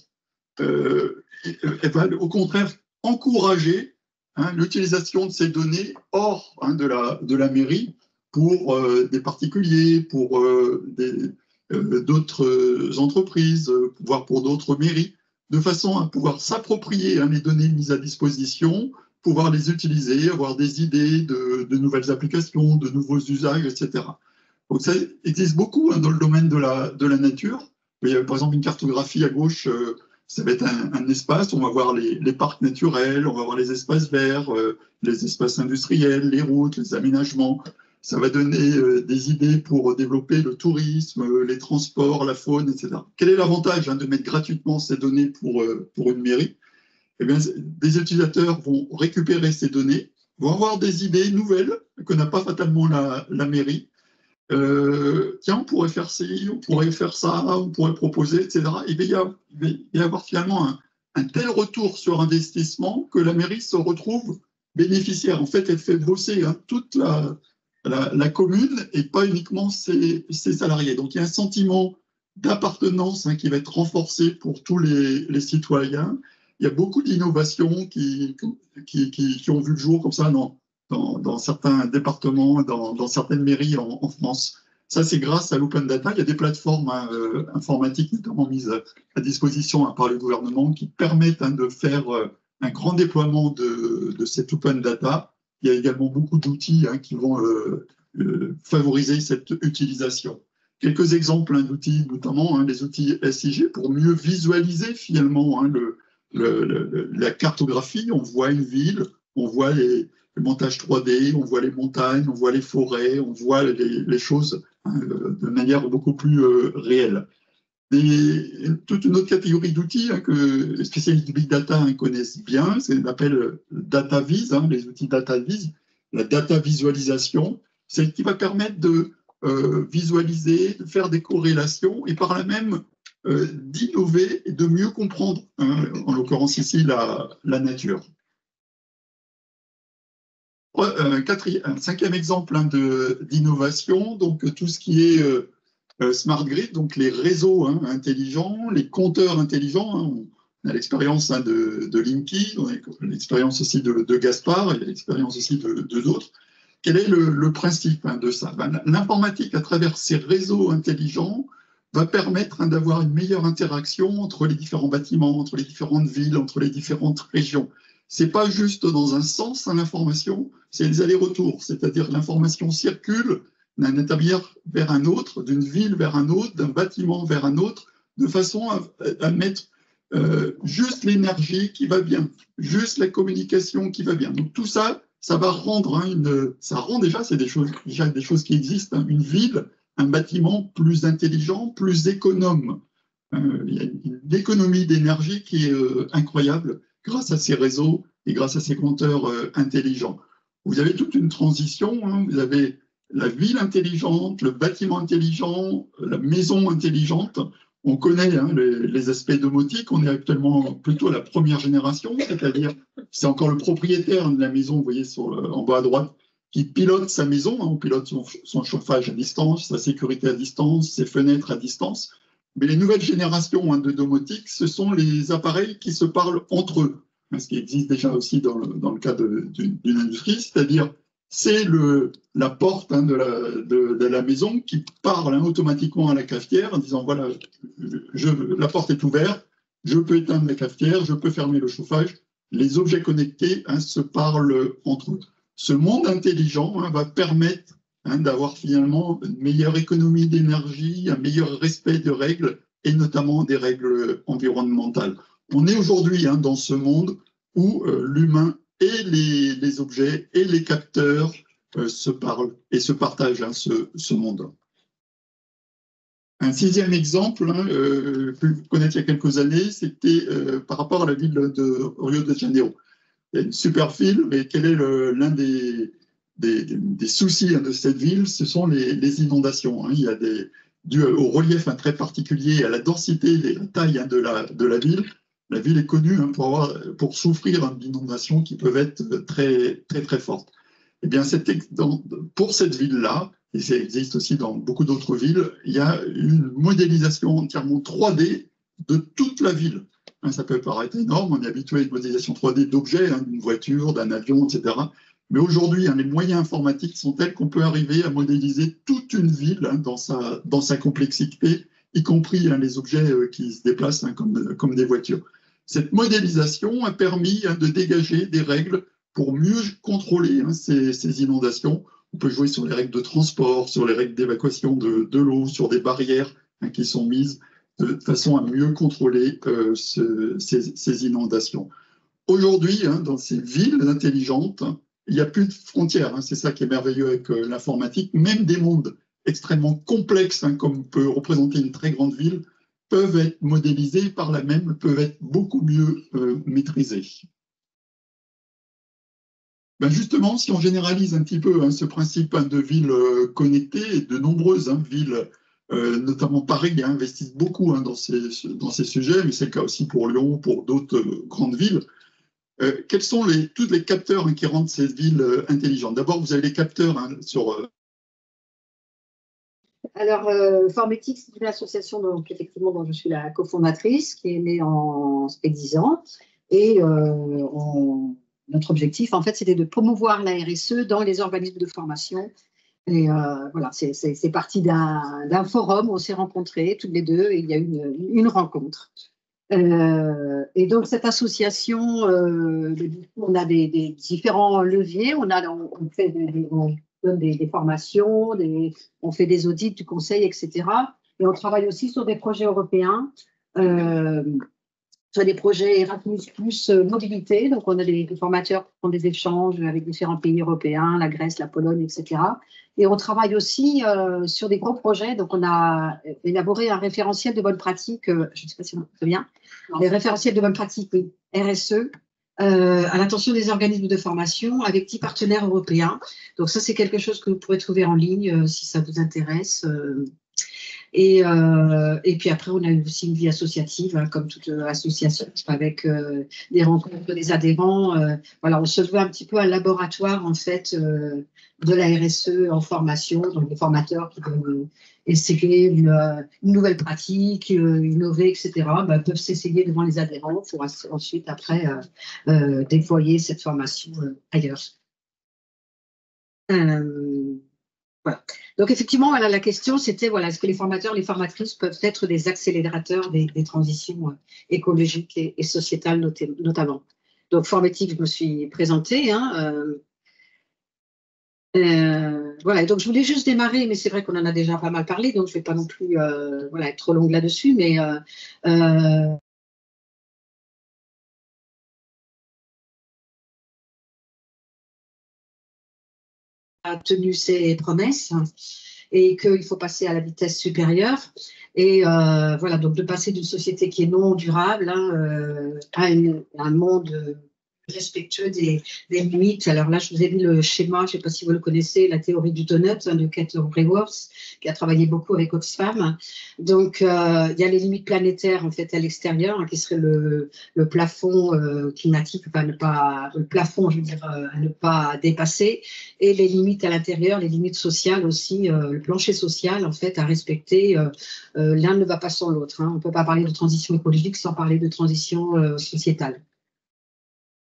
elle va au contraire encourager l'utilisation de ces données hors de la mairie pour des particuliers, pour d'autres entreprises, voire pour d'autres mairies, de façon à pouvoir s'approprier les données mises à disposition, pouvoir les utiliser, avoir des idées de nouvelles applications, de nouveaux usages, etc. Donc ça existe beaucoup dans le domaine de la nature. Il y a par exemple une cartographie à gauche ça va être un espace, on va voir les parcs naturels, on va voir les espaces verts, les espaces industriels, les routes, les aménagements. Ça va donner des idées pour développer le tourisme, les transports, la faune, etc. Quel est l'avantage de mettre gratuitement ces données pour une mairie? Eh bien, des utilisateurs vont récupérer ces données, vont avoir des idées nouvelles que n'a pas fatalement la mairie. Tiens, on pourrait faire ci, on pourrait faire ça, on pourrait proposer, etc. Il va y avoir finalement un tel retour sur investissement que la mairie se retrouve bénéficiaire. En fait, elle fait bosser toute la commune et pas uniquement ses salariés. Donc, il y a un sentiment d'appartenance qui va être renforcé pour tous les citoyens. Il y a beaucoup d'innovations qui ont vu le jour comme ça dans certains départements, dans certaines mairies en France. Ça, c'est grâce à l'open data. Il y a des plateformes informatiques, notamment mises à disposition par le gouvernement, qui permettent de faire un grand déploiement de cette open data. Il y a également beaucoup d'outils qui vont favoriser cette utilisation. Quelques exemples d'outils, notamment les outils SIG, pour mieux visualiser finalement la cartographie. On voit une ville, on voit les montages 3D, on voit les montagnes, on voit les forêts, on voit les choses de manière beaucoup plus réelle. Toute une autre catégorie d'outils que les spécialistes du Big Data connaissent bien, c'est ce qu'on appelle DataVis, les outils DataVis, la data visualisation, c'est ce qui va permettre de visualiser, de faire des corrélations et par là même d'innover et de mieux comprendre, en l'occurrence ici, la nature. Un cinquième exemple d'innovation, donc tout ce qui est smart grid, donc les réseaux intelligents, les compteurs intelligents. On a l'expérience de Linky, on a l'expérience aussi de Gaspard, et l'expérience aussi d'autres. Quel est le principe de ça? L'informatique, à travers ces réseaux intelligents, va permettre d'avoir une meilleure interaction entre les différents bâtiments, entre les différentes villes, entre les différentes régions. Ce n'est pas juste dans un sens l'information, c'est les allers-retours, c'est-à-dire l'information circule d'un établi vers un autre, d'une ville vers un autre, d'un bâtiment vers un autre, de façon à mettre juste l'énergie qui va bien, juste la communication qui va bien. Donc tout ça, ça va rendre ça rend déjà, c'est déjà des choses qui existent, une ville, un bâtiment plus intelligent, plus économe. Il y a une économie d'énergie qui est incroyable grâce à ces réseaux et grâce à ces compteurs intelligents. Vous avez toute une transition, vous avez la ville intelligente, le bâtiment intelligent, la maison intelligente. On connaît les aspects domotiques, on est actuellement plutôt à la première génération, c'est-à-dire c'est encore le propriétaire de la maison, vous voyez en bas à droite, qui pilote sa maison, on pilote son chauffage à distance, sa sécurité à distance, ses fenêtres à distance. Mais les nouvelles générations de domotique, ce sont les appareils qui se parlent entre eux, ce qui existe déjà aussi dans le cas d'une industrie, c'est-à-dire c'est la porte de la maison qui parle automatiquement à la cafetière en disant voilà, la porte est ouverte, je peux éteindre la cafetière, je peux fermer le chauffage. Les objets connectés se parlent entre eux. Ce monde intelligent va permettre d'avoir finalement une meilleure économie d'énergie, un meilleur respect de règles et notamment des règles environnementales. On est aujourd'hui dans ce monde où l'humain et les objets et les capteurs se parlent et se partagent ce monde. Un sixième exemple que vous connaissez il y a quelques années, c'était par rapport à la ville de Rio de Janeiro. Il y a une super ville, mais quel est l'un des soucis de cette ville? Ce sont les inondations. Il y a dû au relief très particulier, à la densité et la taille de la ville. La ville est connue pour souffrir d'inondations qui peuvent être très, très, très fortes. Eh bien, pour cette ville-là, et ça existe aussi dans beaucoup d'autres villes, il y a une modélisation entièrement 3D de toute la ville. Ça peut paraître énorme, on est habitué à une modélisation 3D d'objets, d'une voiture, d'un avion, etc. Mais aujourd'hui, les moyens informatiques sont tels qu'on peut arriver à modéliser toute une ville dans sa complexité, y compris les objets qui se déplacent comme des voitures. Cette modélisation a permis de dégager des règles pour mieux contrôler ces inondations. On peut jouer sur les règles de transport, sur les règles d'évacuation de l'eau, sur des barrières qui sont mises de façon à mieux contrôler ces inondations. Aujourd'hui, hein, dans ces villes intelligentes, il n'y a plus de frontières. Hein, c'est ça qui est merveilleux avec l'informatique. Même des mondes extrêmement complexes, hein, comme peut représenter une très grande ville, peuvent être modélisés, par là même peuvent être beaucoup mieux maîtrisés. Ben justement, si on généralise un petit peu hein, ce principe hein, de ville connectée, de nombreuses hein, villes, notamment Paris, hein, investissent beaucoup hein, dans ces sujets, mais c'est le cas aussi pour Lyon, pour d'autres grandes villes. Quels sont tous les capteurs hein, qui rendent ces villes intelligentes? D'abord, vous avez les capteurs hein, sur... Alors, Formétique, c'est une association donc, effectivement, dont je suis la cofondatrice, qui est née en 10 ans. Et notre objectif, en fait, c'était de promouvoir la RSE dans les organismes de formation. Et voilà, c'est parti d'un forum, on s'est rencontrés toutes les deux et il y a eu une rencontre. Et donc, cette association, on a des différents leviers. On donne des formations, on fait des audits du conseil, etc. Et on travaille aussi sur des projets européens, sur des projets Erasmus plus mobilité. Donc, on a des formateurs qui font des échanges avec différents pays européens, la Grèce, la Pologne, etc. Et on travaille aussi sur des gros projets. Donc, on a élaboré un référentiel de bonne pratique, je ne sais pas si on se souvient, les référentiels de bonne pratique, oui, RSE, à l'attention des organismes de formation avec 10 partenaires européens. Donc ça, c'est quelque chose que vous pourrez trouver en ligne si ça vous intéresse. Et puis après, on a aussi une vie associative, hein, comme toute association, avec des rencontres des adhérents. Voilà, on se veut un petit peu un laboratoire, en fait, de la RSE en formation. Donc, des formateurs qui peuvent essayer une nouvelle pratique, innover, etc., peuvent s'essayer devant les adhérents pour ensuite, après, déployer cette formation ailleurs. Voilà. Donc, effectivement, voilà, la question, c'était, voilà, est-ce que les formateurs, les formatrices peuvent être des accélérateurs des transitions écologiques et sociétales notamment. Donc, Formétique, je me suis présentée. Hein, voilà, donc je voulais juste démarrer, mais c'est vrai qu'on en a déjà pas mal parlé, donc je ne vais pas non plus voilà, être trop longue là-dessus, mais a tenu ses promesses et qu'il faut passer à la vitesse supérieure. Et voilà, donc de passer d'une société qui est non durable hein, à un monde respectueux des limites. Alors là, je vous ai mis le schéma, je ne sais pas si vous le connaissez, la théorie du donut hein, de Kate Raworth, qui a travaillé beaucoup avec Oxfam. Donc, il y a les limites planétaires en fait à l'extérieur, hein, qui serait le plafond climatique, enfin le plafond, je veux dire, à ne pas dépasser, et les limites à l'intérieur, les limites sociales aussi, le plancher social en fait à respecter. L'un ne va pas sans l'autre. Hein. On ne peut pas parler de transition écologique sans parler de transition sociétale.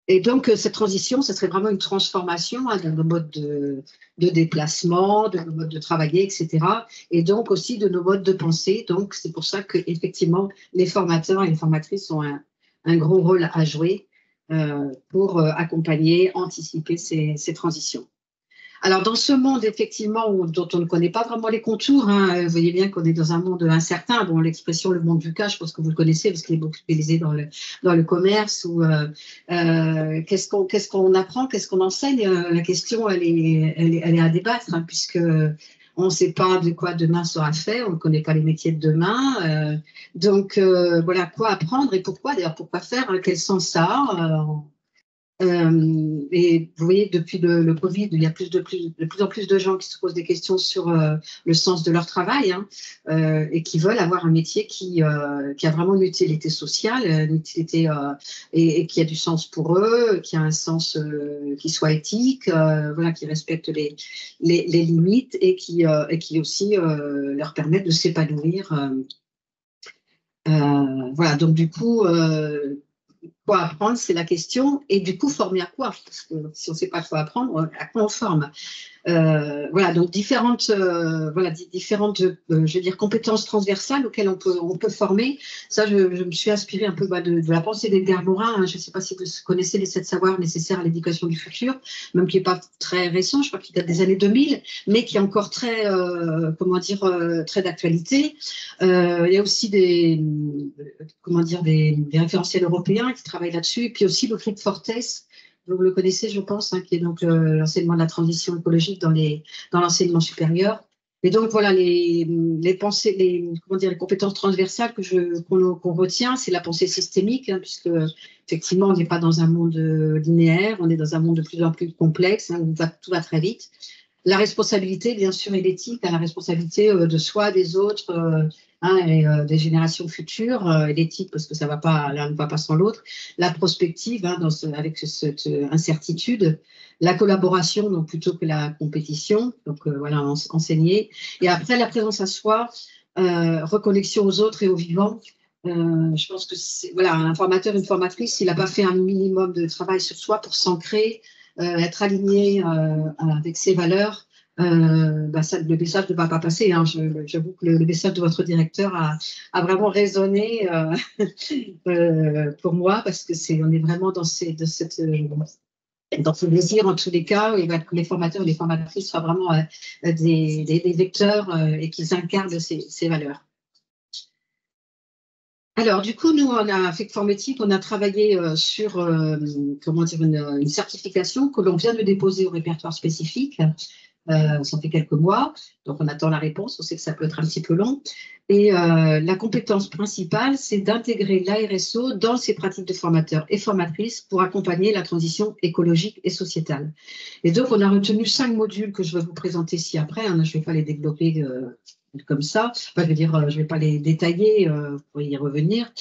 Et donc, cette transition, ce serait vraiment une transformation hein, de nos modes de déplacement, de nos modes de travailler, etc. Et donc aussi de nos modes de pensée. Donc, c'est pour ça qu'effectivement, les formateurs et les formatrices ont un gros rôle à jouer pour accompagner, anticiper ces transitions. Alors, dans ce monde, effectivement, dont on ne connaît pas vraiment les contours, hein, vous voyez bien qu'on est dans un monde incertain. Bon, l'expression « le monde VUCA », je pense que vous le connaissez parce qu'il est beaucoup utilisé dans le commerce. Ou qu'est-ce qu'on apprend, qu'est-ce qu'on enseigne? La question, elle est à débattre, hein, puisque on ne sait pas de quoi demain sera fait, on ne connaît pas les métiers de demain. Donc, voilà, quoi apprendre et pourquoi? D'ailleurs, pourquoi faire? Quel sens ça a? Et vous voyez, depuis le Covid, il y a de plus en plus de gens qui se posent des questions sur le sens de leur travail hein, et qui veulent avoir un métier qui a vraiment une utilité sociale, une utilité et qui a du sens pour eux, qui a un sens qui soit éthique, voilà, qui respecte les limites et qui aussi leur permettent de s'épanouir. Voilà, donc du coup, Quoi apprendre, c'est la question. Et du coup, former à quoi? Parce que si on ne sait pas quoi apprendre, à quoi on forme? Voilà, donc différentes, je veux dire, compétences transversales auxquelles on peut former. Ça, je me suis inspirée un peu de la pensée d'Edgar Morin. Hein. Je ne sais pas si vous connaissez les 7 savoirs nécessaires à l'éducation du futur, même qui n'est pas très récent, je crois qu'il date des années 2000, mais qui est encore très, très d'actualité. Il y a aussi des référentiels européens qui travaillent là-dessus, et puis aussi le groupe Fortes. Vous le connaissez, je pense, hein, qui est donc l'enseignement de la transition écologique dans l'enseignement supérieur. Et donc, voilà, les pensées, les compétences transversales qu'on retient, c'est la pensée systémique, hein, puisque, effectivement, on n'est pas dans un monde linéaire, on est dans un monde de plus en plus complexe, hein, où tout va très vite. La responsabilité, bien sûr, et l'éthique, hein, la responsabilité de soi, des autres, et des générations futures, l'éthique, parce que ça va pas, l'un ne va pas sans l'autre, la prospective, hein, avec cette incertitude, la collaboration, donc plutôt que la compétition, donc voilà, enseigner, et après la présence à soi, reconnexion aux autres et aux vivants. Je pense que voilà, un formateur, une formatrice, s'il n'a pas fait un minimum de travail sur soi pour s'ancrer, être aligné avec ses valeurs, le message ne va pas passer. Hein. J'avoue que le message de votre directeur a vraiment résonné pour moi, parce que on est vraiment dans ce désir, en tous les cas, et que les formateurs et les formatrices soient vraiment des vecteurs et qu'ils incarnent ces valeurs. Alors, du coup, nous, on a fait Formétique, on a travaillé sur une certification que l'on vient de déposer au répertoire spécifique. Ça fait quelques mois, donc on attend la réponse, on sait que ça peut être un petit peu long. Et la compétence principale, c'est d'intégrer l'ARSO dans ses pratiques de formateurs et formatrices pour accompagner la transition écologique et sociétale. Et donc, on a retenu 5 modules que je vais vous présenter ci-après, hein, je ne vais pas les développer comme ça, enfin, je ne vais pas les détailler, vous pourrez y revenir.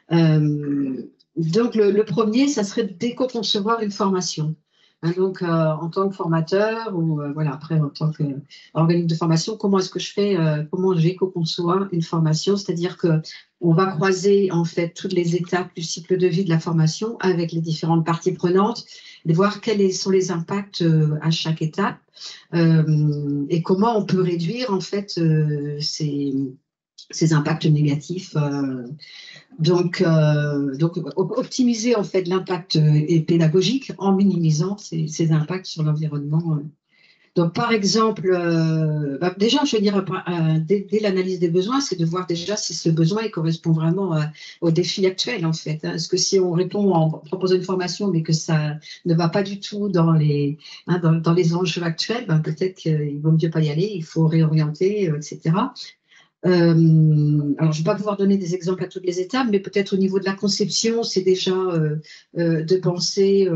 Donc, le premier, ça serait de d'éco-concevoir une formation. Hein, donc, en tant que formateur ou après en tant qu'organisme de formation, comment est-ce que je fais, comment j'éco-conçois une formation? C'est-à-dire que on va croiser en fait toutes les étapes du cycle de vie de la formation avec les différentes parties prenantes, de voir quels sont les impacts à chaque étape et comment on peut réduire en fait ces impacts négatifs. Donc, optimiser en fait l'impact pédagogique en minimisant ces impacts sur l'environnement. Donc, par exemple, déjà, je veux dire, dès l'analyse des besoins, c'est de voir déjà si ce besoin il correspond vraiment aux défis actuels, en fait. Hein. Est-ce que si on répond en proposant une formation, mais que ça ne va pas du tout dans les enjeux actuels, peut-être qu'il vaut mieux pas y aller, il faut réorienter, etc. Alors, je ne vais pas pouvoir donner des exemples à toutes les étapes, mais peut-être au niveau de la conception, c'est déjà de penser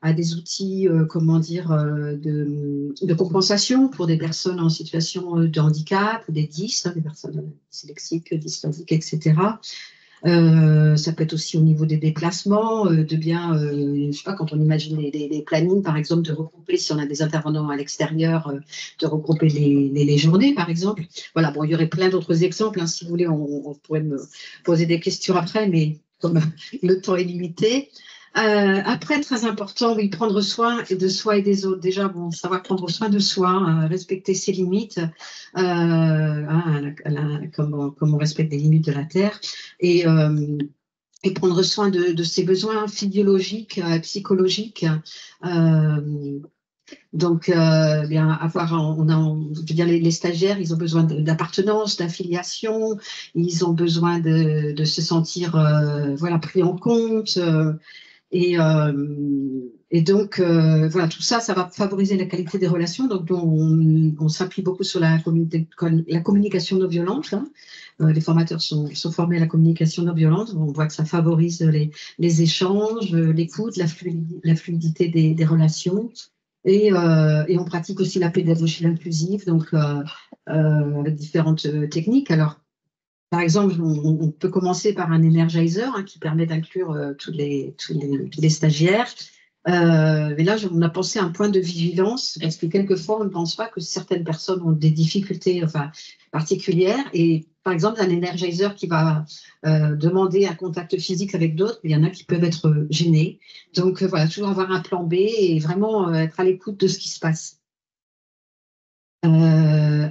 à des outils, de compensation pour des personnes en situation de handicap, ou des DIS, des personnes dyslexiques, dyslexiques, etc. Ça peut être aussi au niveau des déplacements, je sais pas, quand on imagine les plannings, par exemple, de regrouper, si on a des intervenants à l'extérieur, de regrouper les journées, par exemple. Voilà, bon, il y aurait plein d'autres exemples, hein, si vous voulez, on pourrait me poser des questions après, mais comme le temps est limité. Après, très important, oui, prendre soin de soi et des autres. Déjà, bon, savoir prendre soin de soi, respecter ses limites, comme on respecte les limites de la Terre, et prendre soin de ses besoins physiologiques, psychologiques. Donc, les stagiaires, ils ont besoin d'appartenance, d'affiliation, ils ont besoin de se sentir pris en compte. Et donc, tout ça, ça va favoriser la qualité des relations. Donc, on s'appuie beaucoup sur la communication non violente. Hein. Les formateurs sont formés à la communication non violente. On voit que ça favorise les échanges, l'écoute, la fluidité des relations. Et on pratique aussi la pédagogie inclusive, donc avec différentes techniques. Alors, par exemple, on peut commencer par un energizer qui permet d'inclure tous les stagiaires. Mais là, on a pensé à un point de vigilance, parce que quelquefois, on ne pense pas que certaines personnes ont des difficultés particulières. Et par exemple, un energizer qui va demander un contact physique avec d'autres, il y en a qui peuvent être gênés. Donc voilà, toujours avoir un plan B et vraiment être à l'écoute de ce qui se passe.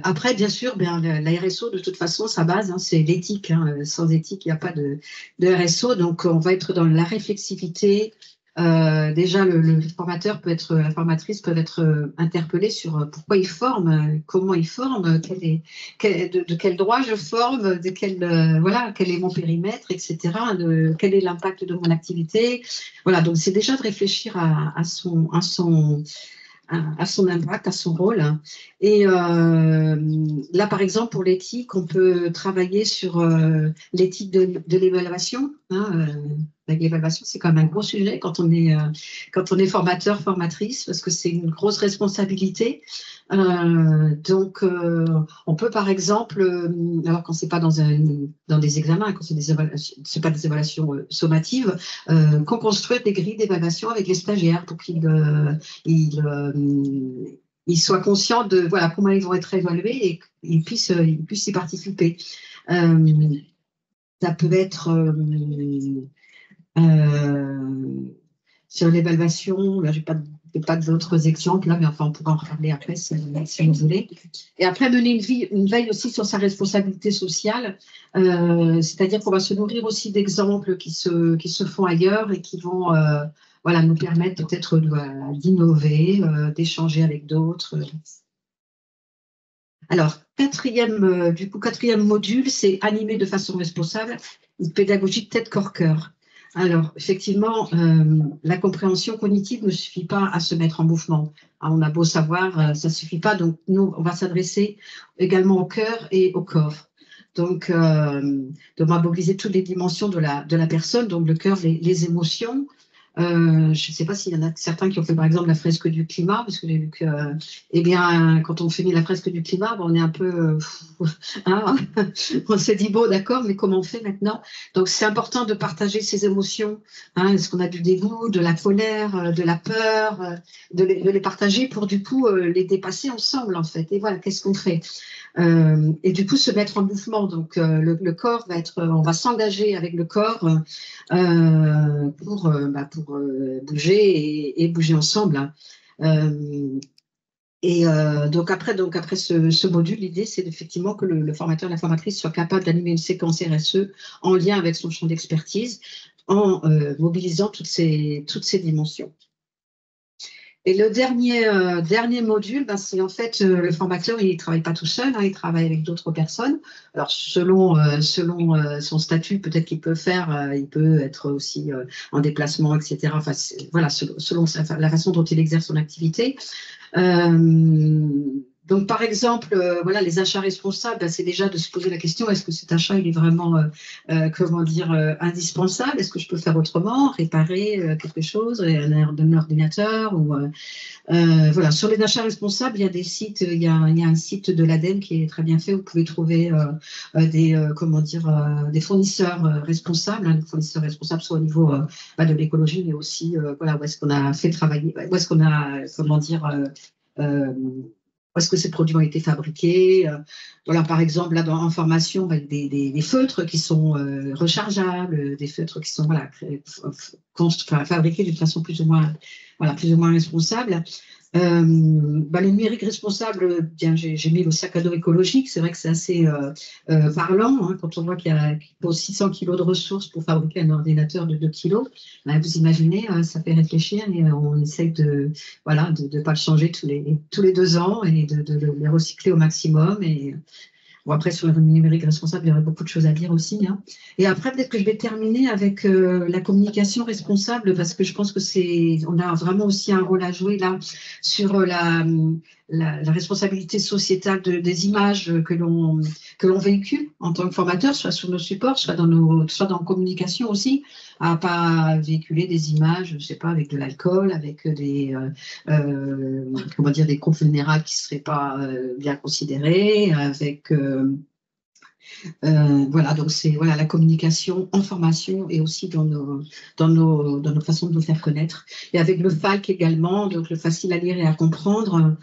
Après, bien sûr, la RSO, de toute façon, sa base, c'est l'éthique. Sans éthique, il n'y a pas de RSO. Donc, on va être dans la réflexivité. Déjà, le formateur peut être, la formatrice peut être interpellée sur pourquoi il forme, comment il forme, de quel droit je forme, voilà, quel est mon périmètre, etc. Quel est l'impact de mon activité. Voilà, donc c'est déjà de réfléchir à son impact, à son rôle. Et là, par exemple, pour l'éthique, on peut travailler sur l'éthique de l'évaluation. L'évaluation, c'est quand même un gros sujet quand on est formateur, formatrice, parce que c'est une grosse responsabilité. Donc, on peut par exemple, alors quand c'est pas dans des examens, quand c'est pas des évaluations sommatives, construire des grilles d'évaluation avec les stagiaires pour qu'ils soient conscients de voilà comment ils vont être évalués et qu'ils puissent y participer. Ça peut être sur l'évaluation, là, je n'ai pas d'autres exemples, là, mais enfin, on pourra en reparler après si vous voulez. Et après, mener une veille aussi sur sa responsabilité sociale, c'est-à-dire qu'on va se nourrir aussi d'exemples qui se font ailleurs et qui vont voilà, nous permettre peut-être d'innover, d'échanger avec d'autres. Alors, quatrième module, c'est animer de façon responsable une pédagogie tête, corps, cœur. Alors, effectivement, la compréhension cognitive ne suffit pas à se mettre en mouvement. On a beau savoir, ça ne suffit pas. Donc, nous, on va s'adresser également au cœur et au corps. Donc, on va mobiliser toutes les dimensions de la personne, donc le cœur, les émotions. Je ne sais pas s'il y en a certains qui ont fait par exemple la fresque du climat, parce que j'ai vu que, eh bien, quand on finit la fresque du climat, on est un peu, on se dit bon, d'accord, mais comment on fait maintenant? Donc c'est important de partager ses émotions. Est-ce qu'on a du dégoût, de la colère, de la peur, de les partager pour du coup les dépasser ensemble en fait. Et voilà, qu'est-ce qu'on fait? Et du coup se mettre en mouvement. Donc le corps on va s'engager avec le corps pour bouger et bouger ensemble. Donc après ce module, l'idée c'est effectivement que le formateur, la formatrice soit capable d'animer une séquence RSE en lien avec son champ d'expertise, en mobilisant toutes ces dimensions. Et le dernier module, c'est en fait le formateur, il ne travaille pas tout seul, il travaille avec d'autres personnes. Alors selon son statut, peut-être qu'il peut il peut être aussi en déplacement, etc. Enfin, voilà, selon la façon dont il exerce son activité. Donc, par exemple, voilà, les achats responsables, c'est déjà de se poser la question, est-ce que cet achat, il est vraiment, indispensable? Est-ce que je peux faire autrement, réparer quelque chose, un ordinateur ou, voilà. Sur les achats responsables, il y a des sites, il y a un site de l'ADEME qui est très bien fait, où vous pouvez trouver des fournisseurs responsables, des fournisseurs responsables soit au niveau de l'écologie, mais aussi voilà, où est-ce qu'on a fait travailler, où est-ce qu'on a, où est-ce que ces produits ont été fabriqués. Voilà, par exemple, là, en formation, des feutres qui sont rechargeables, des feutres qui sont voilà, fabriqués d'une façon plus ou moins responsable. Le numérique responsable, j'ai mis le sac à dos écologique. C'est vrai que c'est assez parlant quand on voit qu'il faut 600 kg de ressources pour fabriquer un ordinateur de 2 kg. Vous imaginez, ça fait réfléchir et on essaye de pas le changer tous les 2 ans et de les recycler au maximum. Et bon, après, sur le numérique responsable, il y aurait beaucoup de choses à dire aussi. Et après, peut-être que je vais terminer avec la communication responsable, parce que je pense que on a vraiment aussi un rôle à jouer là sur la responsabilité sociétale des images que l'on véhicule en tant que formateur, soit sur nos supports, soit dans communication aussi, à pas véhiculer des images, je sais pas, avec de l'alcool, avec des groupes vulnérables qui seraient pas bien considérés, avec Voilà, donc c'est voilà, la communication en formation et aussi dans nos façons de nous faire connaître. Et avec le FALC également, donc le facile à lire et à comprendre,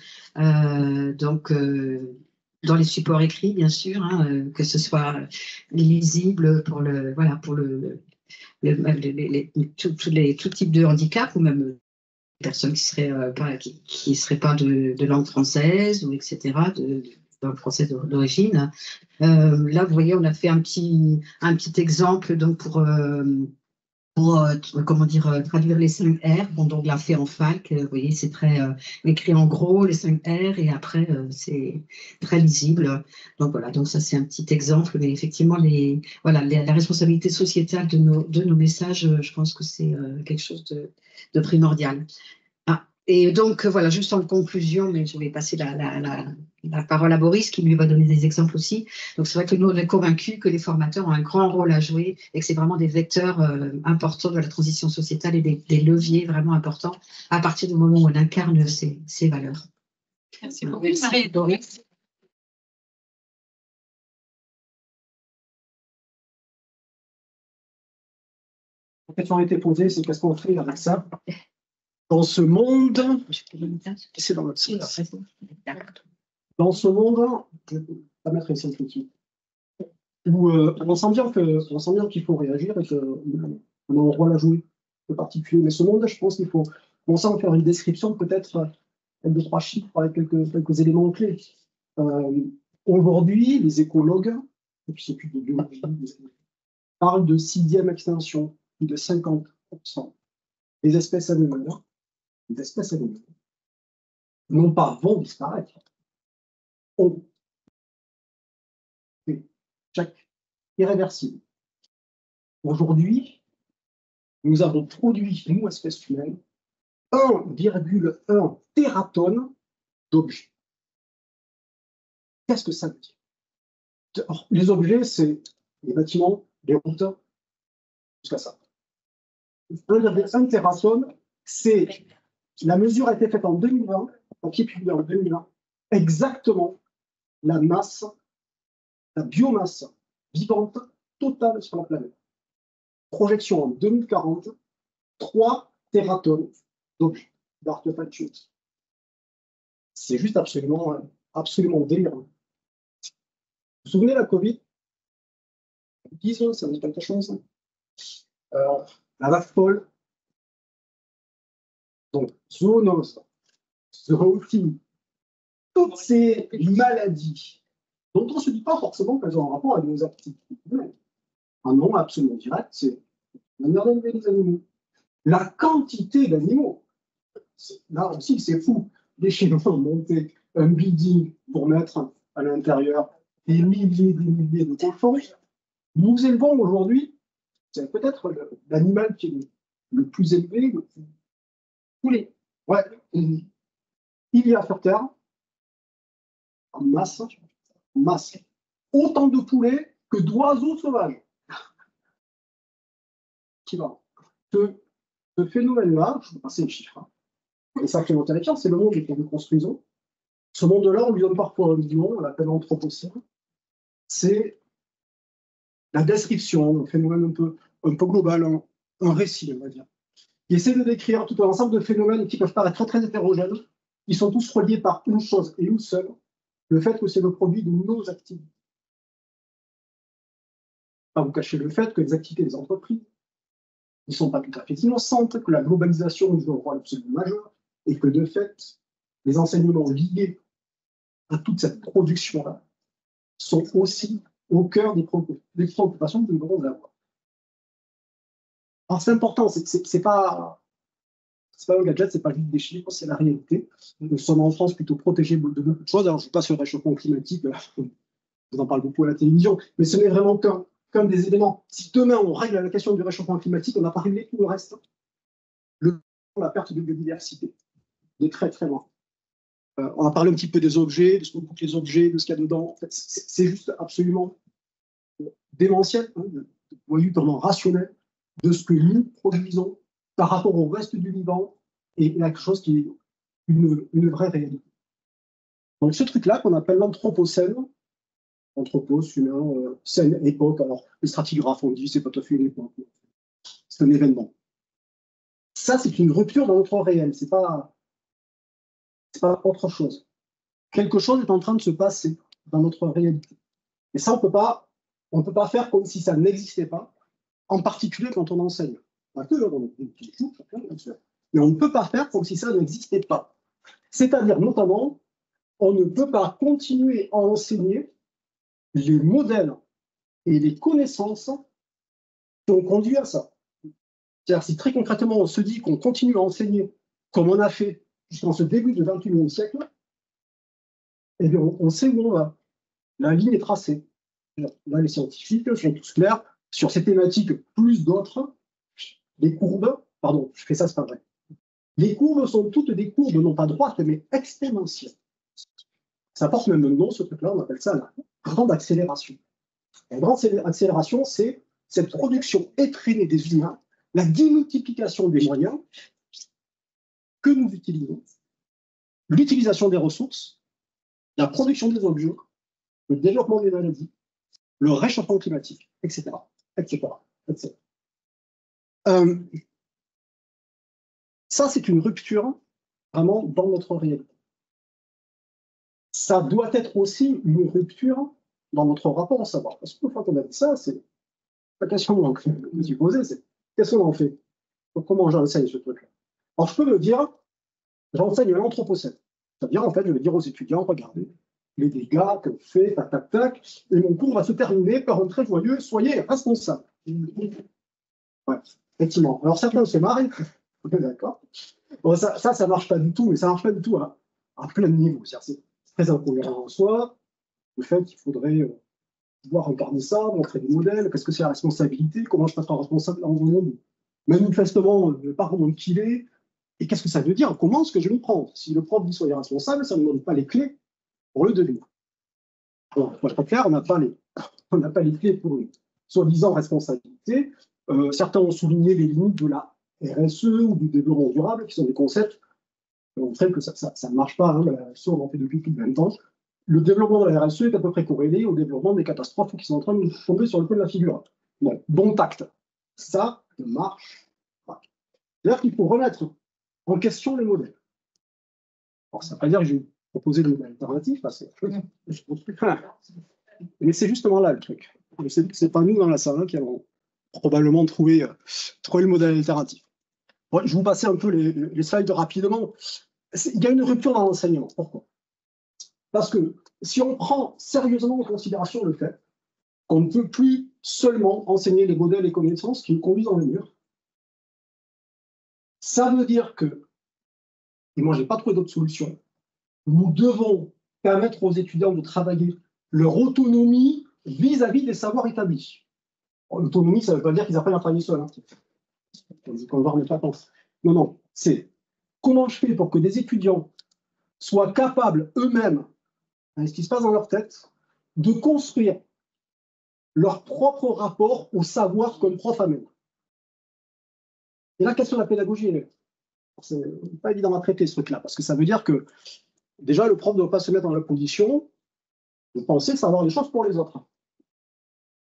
dans les supports écrits, bien sûr, hein, que ce soit lisible pour tout type de handicap ou même personnes qui seraient pas de langue française ou etc. de langue française d'origine. Là, vous voyez, on a fait un petit exemple donc pour comment dire, traduire les 5 R. Bon, donc, on l'a fait en FALC. Vous voyez, c'est très écrit en gros, les 5 R, et après, c'est très lisible. Donc, voilà, donc ça, c'est un petit exemple. Mais effectivement, la responsabilité sociétale de nos messages, je pense que c'est quelque chose de primordial. Et donc, voilà, juste en conclusion, mais je vais passer la parole à Boris, qui lui va donner des exemples aussi. Donc, c'est vrai que nous, on est convaincus que les formateurs ont un grand rôle à jouer et que c'est vraiment des vecteurs importants de la transition sociétale et des leviers vraiment importants à partir du moment où on incarne ces valeurs. Merci beaucoup, Marie. Boris. La question a été posée, c'est qu'est-ce qu'on fait avec ça? Dans ce monde, c'est dans notre site. Dans ce monde, je vais pas mettre ici tout de suite, où on sent bien qu'il faut réagir et qu'on a un rôle à jouer de particulier. Mais ce monde, je pense qu'il faut commencer à en faire une description, peut-être de 3 chiffres avec quelques éléments clés. Aujourd'hui, les écologues, qui s'occupent de biologie, parlent de 6e extinction, plus de 50% des espèces animales. Les espèces animales, non pas vont disparaître, c'est chaque irréversible. Aujourd'hui, nous avons produit, nous, espèces humaines, 1,1 tératonne d'objets. Qu'est-ce que ça veut dire? Alors, les objets, c'est les bâtiments, les routes, jusqu'à ça. 1,1 tératonne, c'est... La mesure a été faite en 2020, qui est publiée en 2020, exactement la masse, la biomasse vivante totale sur la planète. Projection en 2040, 3 tératonnes d'objets, d'artefacts. C'est juste absolument délirant. Vous vous souvenez de la Covid? Disons, ça vous dit quelque chose? La vague folle. Donc, zoonose, zoophile, toutes ces maladies dont on ne se dit pas forcément qu'elles ont un rapport avec nos activités humaines. Un nom absolument direct, c'est la manière d'élever les animaux. La quantité d'animaux, là aussi c'est fou. Les Chinois ont monté un building pour mettre à l'intérieur des milliers de cochons. Nous élevons aujourd'hui, c'est peut-être l'animal qui est le plus élevé, le plus poulet. Ouais. Il y a sur Terre, en masse, autant de poulets que d'oiseaux sauvages. Qui va. Ce phénomène-là, je vais passer le chiffre, et ça qui est intéressant, c'est le monde que nous construisons. Ce monde-là, on lui donne parfois un nom, on l'appelle anthropocène. C'est la description d'un phénomène un peu global, un récit, on va dire. Il essaie de décrire tout un ensemble de phénomènes qui peuvent paraître très, très hétérogènes. Ils sont tous reliés par une chose et une seule, le fait que c'est le produit de nos activités. Pas vous cacher le fait que les activités des entreprises ne sont pas tout à fait innocentes, que la globalisation joue un rôle absolument majeur, et que de fait, les enseignements liés à toute cette production-là sont aussi au cœur des préoccupations que nous devons avoir. Alors c'est important, c'est pas un gadget, c'est pas juste des chiffres, c'est la réalité. Nous sommes en France plutôt protégés de beaucoup de choses. Alors je ne passe sur le réchauffement climatique, on en parle beaucoup à la télévision, mais ce n'est vraiment qu'un des éléments. Si demain on règle la question du réchauffement climatique, on n'a pas réglé tout le reste. La perte de biodiversité, il est très très loin. On a parlé un petit peu des objets, de ce qu'on coûte les objets, de ce qu'il y a dedans. En fait, c'est juste absolument démentiel, de point de vue purement rationnel, de ce que nous produisons par rapport au reste du vivant et quelque chose qui est une vraie réalité. Donc ce truc-là qu'on appelle l'anthropocène, Anthropos, humain, scène, époque. Alors, les stratigraphes ont dit c'est pas tout à fait une époque, c'est un événement. Ça, c'est une rupture dans notre réel, c'est pas autre chose. Quelque chose est en train de se passer dans notre réalité. Et ça, on peut pas faire comme si ça n'existait pas, en particulier quand on enseigne. Pas que dans nos petits jours, bien sûr. Mais on ne peut pas faire comme si ça n'existait pas. C'est-à-dire, notamment, on ne peut pas continuer à enseigner les modèles et les connaissances qui ont conduit à ça. C'est-à-dire, si très concrètement, on se dit qu'on continue à enseigner comme on a fait jusqu'en ce début du XXIe siècle, eh bien, on sait où on va. La ligne est tracée. Là, les scientifiques sont tous clairs sur ces thématiques, plus d'autres. Les courbes, pardon, je fais ça, c'est pas vrai. Les courbes sont toutes des courbes, non pas droites, mais exponentielles. Ça porte même le nom, ce truc-là, on appelle ça la grande accélération. La grande accélération, c'est cette production effrénée des humains, la démultiplication des moyens que nous utilisons, l'utilisation des ressources, la production des objets, le développement des maladies, le réchauffement climatique, etc. etc., etc. Ça, c'est une rupture vraiment dans notre réalité. Ça doit être aussi une rupture dans notre rapport au savoir. Parce qu'une fois qu'on a dit ça, c'est la question que je me suis posée, c'est qu'est-ce qu'on en fait? Comment j'enseigne ce truc-là? Alors, je peux me dire, j'enseigne l'anthropocène. C'est-à-dire, en fait, je vais dire aux étudiants, regardez, les dégâts que fait, tac, tac, tac, et mon cours va se terminer par un très joyeux, soyez responsables. Ouais, effectivement. Alors, certains se marrent, d'accord. Bon, ça marche pas du tout, mais ça marche pas du tout à plein de niveaux. C'est très incohérent en soi. Le fait qu'il faudrait pouvoir regarder ça, montrer des modèles, qu'est-ce que c'est la responsabilité, comment je peux être responsable dans un monde manifestement pas vraiment qu'il est, et qu'est-ce que ça veut dire, comment est-ce que je vais me prendre? Si le prof dit soyez responsable, ça ne me donne pas les clés pour le devenir. Alors, pour être clair, on n'a pas les clés pour une soi-disant responsabilité. Certains ont souligné les limites de la RSE ou du développement durable, qui sont des concepts qui ont montré que ça ne marche pas. Hein, la RSE, on en fait depuis plus de 20 ans. Le développement de la RSE est à peu près corrélé au développement des catastrophes qui sont en train de nous tomber sur le coin de la figure. Donc, bon tact. Ça ne marche pas. C'est-à-dire qu'il faut remettre en question les modèles. Alors, ça ne veut pas dire que j'ai proposé des modèles alternatifs, parce que mais c'est justement là le truc. Ce n'est pas nous dans la salle qui allons probablement trouver le modèle alternatif. Bon, je vais vous passer un peu les slides rapidement. Il y a une rupture dans l'enseignement. Pourquoi? Parce que si on prend sérieusement en considération le fait qu'on ne peut plus seulement enseigner les modèles et connaissances qui nous conduisent dans le mur, ça veut dire que, et moi je n'ai pas trouvé d'autre solution, nous devons permettre aux étudiants de travailler leur autonomie vis-à-vis des savoirs établis. L'autonomie, ça ne veut pas dire qu'ils apprennent à travailler seuls. Hein. On va voir mes réponses. Non, non, c'est comment je fais pour que des étudiants soient capables eux-mêmes, avec ce qui se passe dans leur tête, de construire leur propre rapport au savoir comme prof amène. Et la question de la pédagogie, c'est pas évident à traiter ce truc-là, parce que ça veut dire que déjà, le prof ne doit pas se mettre dans la position de penser savoir les choses pour les autres.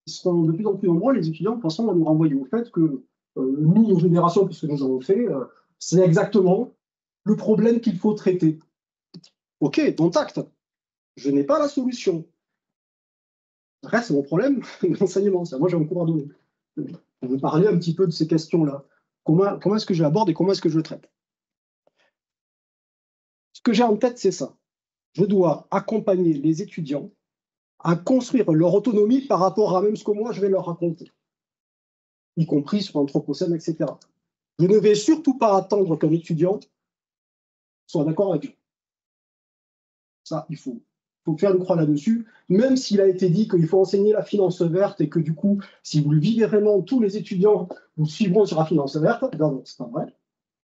Ils seront de plus en plus nombreux, les étudiants, de toute façon, à nous renvoyer au fait que nous, nos générations, puisque nous avons fait, c'est exactement le problème qu'il faut traiter. Ok, dont acte. Je n'ai pas la solution. Reste mon problème d'enseignement. Moi, j'ai un cours à donner. On veut parler un petit peu de ces questions-là. Comment est-ce que je l'aborde et comment est-ce que je le traite? Ce que j'ai en tête, c'est ça. Je dois accompagner les étudiants à construire leur autonomie par rapport à même ce que moi, je vais leur raconter, y compris sur l'anthropocène, etc. Je ne vais surtout pas attendre qu'un étudiant soit d'accord avec eux. Ça, il faut faire une croix là-dessus, même s'il a été dit qu'il faut enseigner la finance verte et que du coup, si vous le vivez vraiment, tous les étudiants vous suivront sur la finance verte. Non, c'est pas vrai.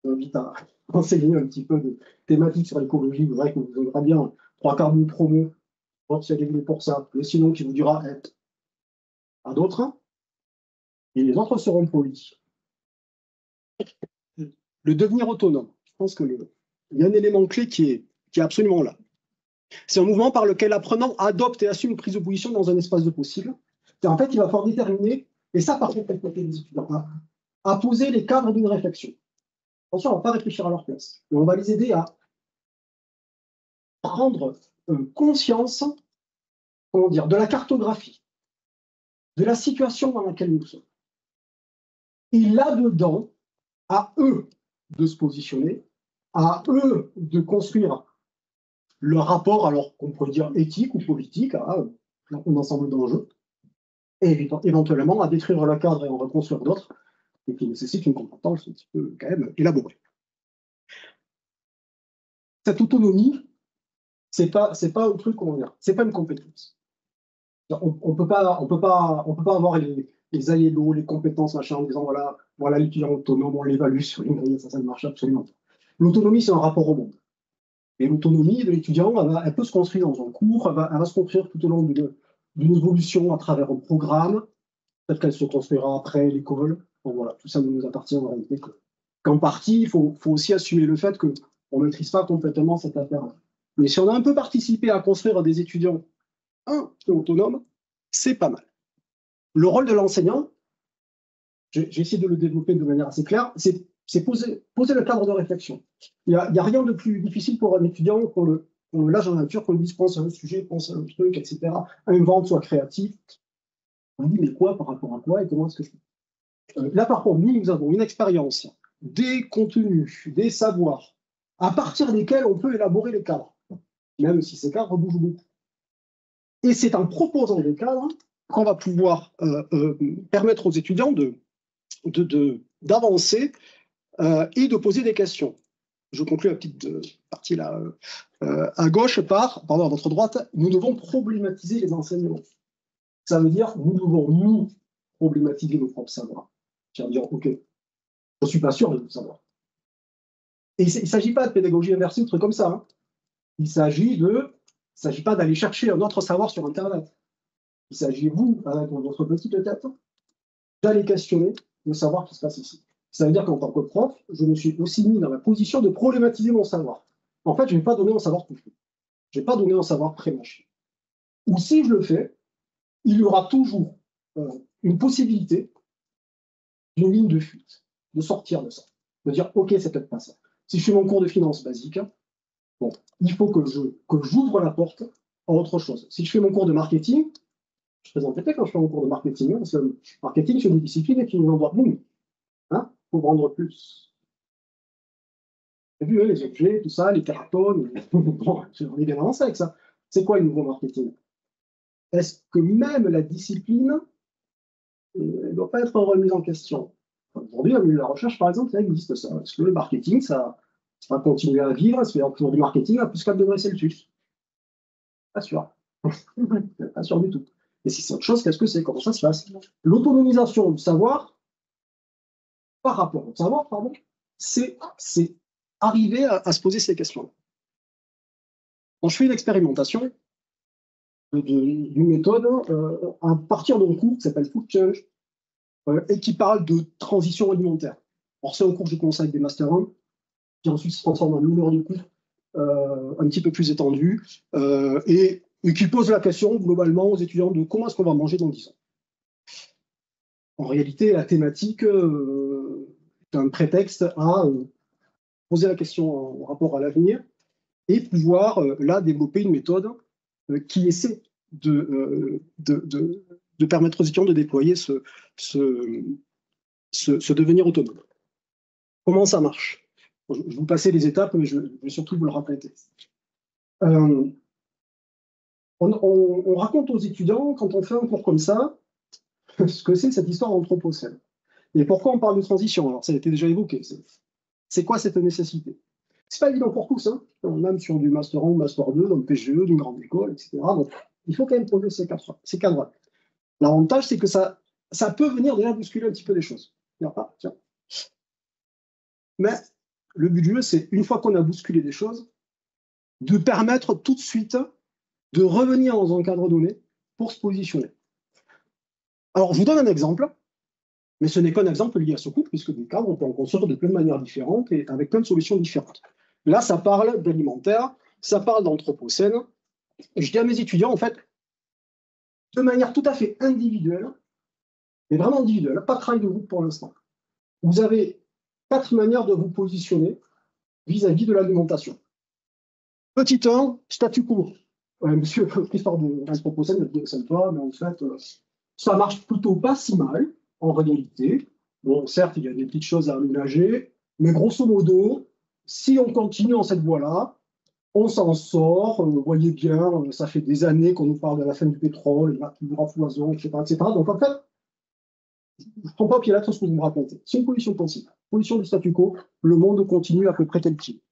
Je vous invite à enseigner un petit peu de thématiques sur l'écologie. Vous verrez que vous donnerez bien 3/4 d'une promo, si elle est venue pour ça. Mais sinon, qui vous dira à d'autres. Et les autres seront polis. Le devenir autonome. Je pense qu'il y a un élément clé qui est absolument là. C'est un mouvement par lequel l'apprenant adopte et assume une prise de position dans un espace de possible. Et en fait, il va falloir déterminer, et ça, par contre, côté des étudiants, à poser les cadres d'une réflexion. Attention, on ne va pas réfléchir à leur place, mais on va les aider à prendre conscience, comment dire, de la cartographie, de la situation dans laquelle nous sommes. Et là-dedans, à eux de se positionner, à eux de construire le rapport, alors qu'on pourrait dire éthique ou politique, à un ensemble d'enjeux, et éventuellement à détruire le cadre et en reconstruire d'autres, et qui nécessitent une compétence un petit peu quand même élaborée. Cette autonomie, c'est pas un truc, comment dire, c'est pas une compétence. On peut pas avoir les AELO, les compétences, machin, en disant voilà l'étudiant autonome, on l'évalue sur une grille, ça ne marche absolument pas. L'autonomie, c'est un rapport au monde. Et l'autonomie de l'étudiant, elle peut se construire dans un cours, elle va se construire tout au long d'une évolution à travers un programme, peut-être qu'elle se construira après l'école. Bon, voilà, tout ça ne nous appartient en réalité qu'en partie. Il faut aussi assumer le fait qu'on ne maîtrise pas complètement cette affaire-là. Mais si on a un peu participé à construire des étudiants autonomes, c'est pas mal. Le rôle de l'enseignant, j'ai essayé de le développer de manière assez claire, c'est poser le cadre de réflexion. Il n'y a rien de plus difficile pour un étudiant qu'on le lâche en nature, qu'on lui dise pense à un sujet, pense à un truc, etc. Invente, soit créatif. On dit mais quoi par rapport à quoi et comment est-ce que je fais là, par contre, nous avons une expérience, des contenus, des savoirs, à partir desquels on peut élaborer les cadres, même si ces cadres bougent beaucoup. Et c'est en proposant des cadres qu'on va pouvoir permettre aux étudiants d'avancer et de poser des questions. Je conclue la petite partie là à gauche à votre droite. Nous devons problématiser les enseignements. Ça veut dire nous devons nous problématiser nos propres savoirs. C'est-à-dire, ok, je ne suis pas sûr de tout savoir. Et il ne s'agit pas de pédagogie inversée ou de trucs comme ça. Hein. Il ne s'agit pas d'aller chercher un autre savoir sur Internet. Il s'agit, vous, avec votre petite tête, d'aller questionner le savoir qui se passe ici. Ça veut dire qu'en tant que prof, je me suis aussi mis dans la position de problématiser mon savoir. En fait, je ne vais pas donner un savoir tout fait. Je ne vais pas donner un savoir pré-mâché. Ou si je le fais, il y aura toujours une possibilité d'une ligne de fuite, de sortir de ça. De dire, OK, c'est peut-être pas ça. Si je fais mon cours de finance basique, bon, il faut que j'ouvre la porte à autre chose. Si je fais mon cours de marketing, je présente peut-être quand je fais mon cours de marketing, parce que le marketing, c'est une discipline qui nous envoie boum. Hein, pour vendre plus. Vous avez vu, les objets, tout ça, les cartons, bon, on est bien avancé avec ça. C'est quoi le nouveau marketing? Est-ce que même la discipline ne doit pas être remise en question? Aujourd'hui, dans le milieu de la recherche, par exemple, ça existe ça. Est-ce que le marketing, ça va continuer à vivre? Est-ce qu'il y a toujours du marketing à plus 4 degrés Celsius? Pas sûr. Pas sûr du tout. Et si c'est autre chose, qu'est-ce que c'est? Comment ça se passe? L'autonomisation du savoir, par rapport au savoir, pardon, c'est arriver à se poser ces questions. Quand je fais une expérimentation d'une méthode à partir d'un cours qui s'appelle Food Change et qui parle de transition alimentaire. Alors c'est un cours que je conseille des Master 1 qui ensuite se transforme en une heure de cours un petit peu plus étendu et qui pose la question globalement aux étudiants de comment est-ce qu'on va manger dans 10 ans. En réalité, la thématique est un prétexte à poser la question en rapport à l'avenir et pouvoir là développer une méthode qui essaie de permettre aux étudiants de déployer ce devenir autonome. Comment ça marche? Je vais vous passer les étapes, mais je vais surtout vous le répéter. On raconte aux étudiants, quand on fait un cours comme ça, ce que c'est cette histoire d'anthropocène. Et pourquoi on parle de transition? Alors, ça a été déjà évoqué. C'est quoi cette nécessité? C'est pas évident pour tous, hein. Même sur du Master 1 ou Master 2, dans le PGE, d'une grande école, etc. Donc, il faut quand même poser ces cadres. L'avantage, c'est que ça peut venir déjà bousculer un petit peu les choses. Tiens. Mais le but du jeu, c'est, une fois qu'on a bousculé des choses, de permettre tout de suite de revenir dans un cadre donné pour se positionner. Alors, je vous donne un exemple, mais ce n'est qu'un exemple lié à ce cours, puisque des cadres, on peut en construire de plein de manières différentes et avec plein de solutions différentes. Là, ça parle d'alimentaire, ça parle d'anthropocène, je dis à mes étudiants, en fait, de manière tout à fait individuelle, mais vraiment individuelle, pas de travail de groupe pour l'instant. Vous avez 4 manières de vous positionner vis-à-vis de l'alimentation. Petit 1, statu quo. Monsieur Christophe de Reims-Proposen me dit que ça ne pas, mais en fait, ça marche plutôt pas si mal, en réalité. Bon, certes, il y a des petites choses à aménager, mais grosso modo, si on continue en cette voie-là, on s'en sort. Vous voyez bien, ça fait des années qu'on nous parle de la fin du pétrole, du raffoisement, etc., etc. Donc en fait, je ne prends pas au pied la lettre ce que vous me racontez. C'est une position possible. Position du statu quo, le monde continue à peu près tel qu'il est.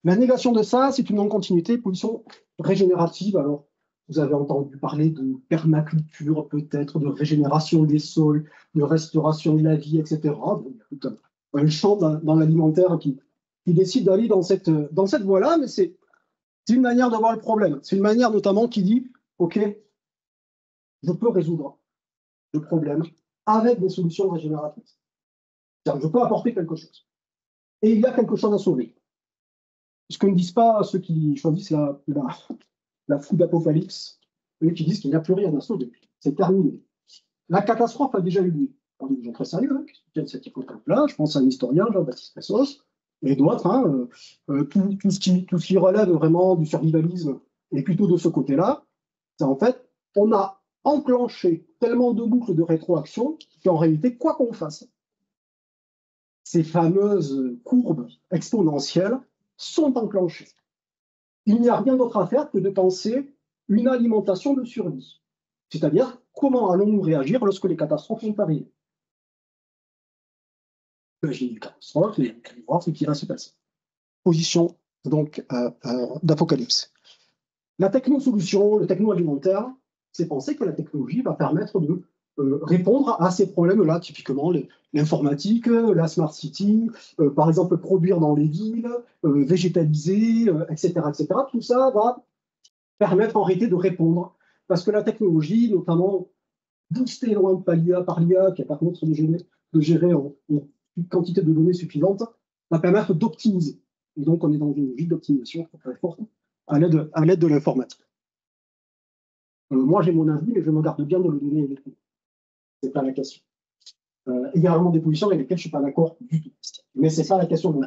La négation de ça, c'est une non-continuité, position régénérative. Alors, vous avez entendu parler de permaculture, peut-être, de régénération des sols, de restauration de la vie, etc. Bon, il y a tout un champ dans l'alimentaire qui décide d'aller dans cette voie-là, mais c'est une manière de voir le problème. C'est une manière notamment qui dit, OK, je peux résoudre le problème avec des solutions régénératrices. C'est-à-dire, je peux apporter quelque chose. Et il y a quelque chose à sauver. Ce que ne disent pas ceux qui choisissent la food apocalypse, eux qui disent qu'il n'y a plus rien à sauver. C'est terminé. La catastrophe a déjà eu lieu. On est des gens très sérieux qui soutiennent cette hypothèse-là. Je pense à un historien, Jean-Baptiste Pessos, et d'autres. Tout ce qui relève vraiment du survivalisme et plutôt de ce côté-là, c'est en fait, on a enclenché tellement de boucles de rétroaction qu'en réalité, quoi qu'on fasse, ces fameuses courbes exponentielles sont enclenchées. Il n'y a rien d'autre à faire que de penser une alimentation de survie. C'est-à-dire, comment allons-nous réagir lorsque les catastrophes vont arriver? Imaginez une catastrophe et voir ce qui va se passer. Position donc d'apocalypse. La technosolution, le techno-alimentaire, c'est penser que la technologie va permettre de répondre à ces problèmes-là, typiquement l'informatique, la smart city, par exemple produire dans les villes, végétaliser, etc., etc. Tout ça va permettre en réalité de répondre, parce que la technologie, notamment boostée loin par l'IA, qui va permettre de gérer une quantité de données suffisante, va permettre d'optimiser. Et donc on est dans une logique d'optimisation très forte à l'aide de l'informatique. Moi j'ai mon avis, mais je me garde bien de le donner avec vous. C'est pas la question. Il y a vraiment des positions avec lesquelles je ne suis pas d'accord du tout. Mais c'est ça la question de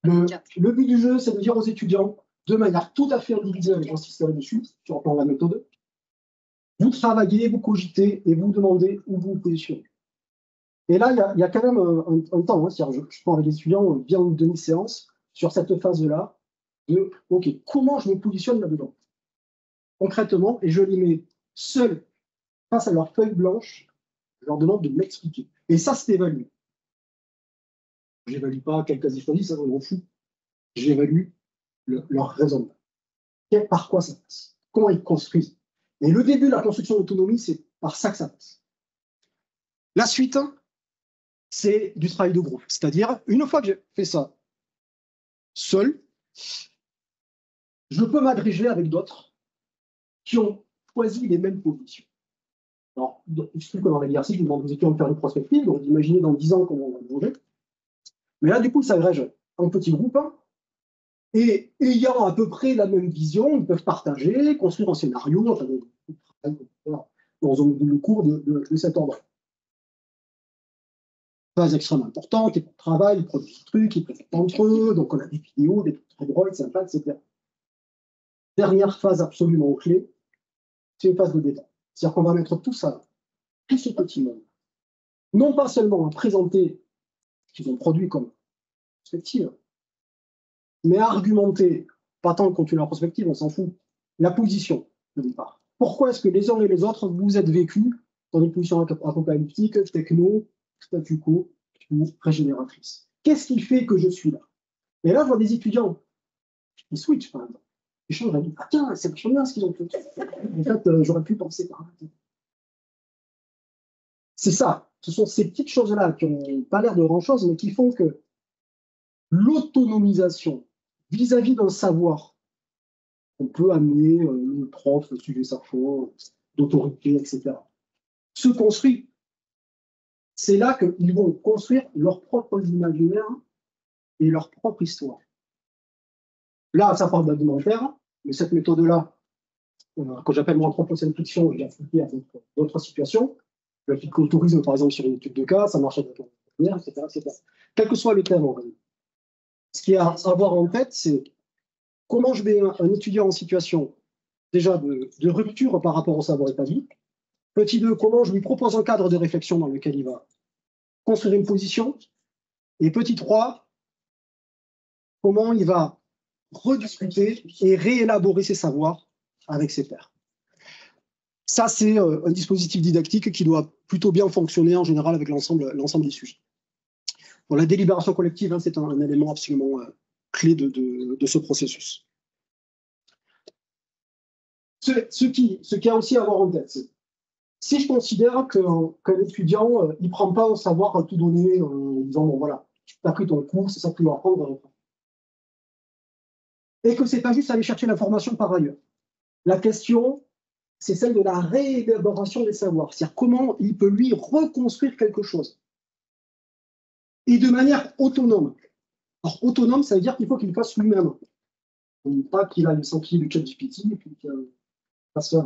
le but du jeu, c'est de dire aux étudiants, de manière tout à fait individuelle, et j'insiste là-dessus, sur le plan de la méthode, vous travaillez, vous cogitez et vous demandez où vous vous positionnez. Et là, il y a quand même un temps, hein, c'est-à-dire je prends avec les étudiants bien une demi-séance sur cette phase-là, de OK, comment je me positionne là-dedans concrètement, et je les mets seuls face à leur feuille blanche, je leur demande de m'expliquer. Et ça, c'est évalué. Je n'évalue pas quel cas ils choisissent, ça je m'en fous. J'évalue leur raisonnement. Par quoi ça passe? Comment ils construisent? Et le début de la construction d'autonomie, c'est par ça que ça passe. La suite, c'est du travail de groupe. C'est-à-dire, une fois que j'ai fait ça seul, je peux m'agréger avec d'autres qui ont choisi les mêmes positions. Alors, il se trouve que dans l'exercice, je vous demande aux étudiants de faire une prospective, donc imaginez dans 10 ans comment on va bouger. Mais là, du coup, ça agrège en petits groupes, et ayant à peu près la même vision, ils peuvent partager, construire un scénario, dans le cours de cet ordre. Phase extrêmement importante, ils travaillent, ils produisent des trucs, ils présentent entre eux, donc on a des vidéos, des trucs très drôles, sympas, etc. Dernière phase absolument clé, c'est une phase de détente. C'est-à-dire qu'on va mettre tout ça, tout ce petit monde, non pas seulement à présenter ce qu'ils ont produit comme perspective, mais à argumenter, pas tant de continuer la prospective, on s'en fout, la position de départ. Pourquoi est-ce que les uns et les autres, vous êtes vécus dans une position apocalyptique, techno, statu quo ou régénératrice? Qu'est-ce qui fait que je suis là? Et là, je vois des étudiants qui switchent, par exemple. Ils changent la vie. Ah tiens, c'est vachement bien ce qu'ils ont fait. En fait, j'aurais pu penser par là. C'est ça. Ce sont ces petites choses-là qui n'ont pas l'air de grand-chose, mais qui font que l'autonomisation vis-à-vis d'un savoir qu'on peut amener, le prof, le sujet sachant, d'autorité, etc., se construit. C'est là qu'ils vont construire leurs propres imaginaires et leur propre histoire. Là, ça parle d'alimentaire, Mais cette méthode-là, que j'appelle moi anthropocène fiction, je l'ai appliquée à d'autres situations. Je l'applique au tourisme, par exemple, sur une étude de cas, ça marche avec la etc., etc. Quel que soit le thème, en fait. Ce qu'il y a à avoir en tête, c'est comment je mets un étudiant en situation déjà de rupture par rapport au savoir établi. Petit 2, comment je lui propose un cadre de réflexion dans lequel il va construire une position. Et petit 3, comment il va rediscuter et réélaborer ses savoirs avec ses pairs. Ça, c'est un dispositif didactique qui doit plutôt bien fonctionner en général avec l'ensemble des sujets. Bon, la délibération collective, hein, c'est un élément absolument clé de ce processus. Ce qui y a aussi à avoir en tête, c'est si je considère qu'un étudiant, il ne prend pas au savoir à tout donner en disant, bon voilà, tu as pris ton cours, c'est ça que tu dois apprendre, et que ce n'est pas juste aller chercher l'information par ailleurs. La question, c'est celle de la réélaboration des savoirs, c'est-à-dire comment il peut lui reconstruire quelque chose. Et de manière autonome. Alors, autonome, ça veut dire qu'il faut qu'il le fasse lui-même. Pas qu'il aille s'enquiller du ChatGPT et puis qu'il fasse faire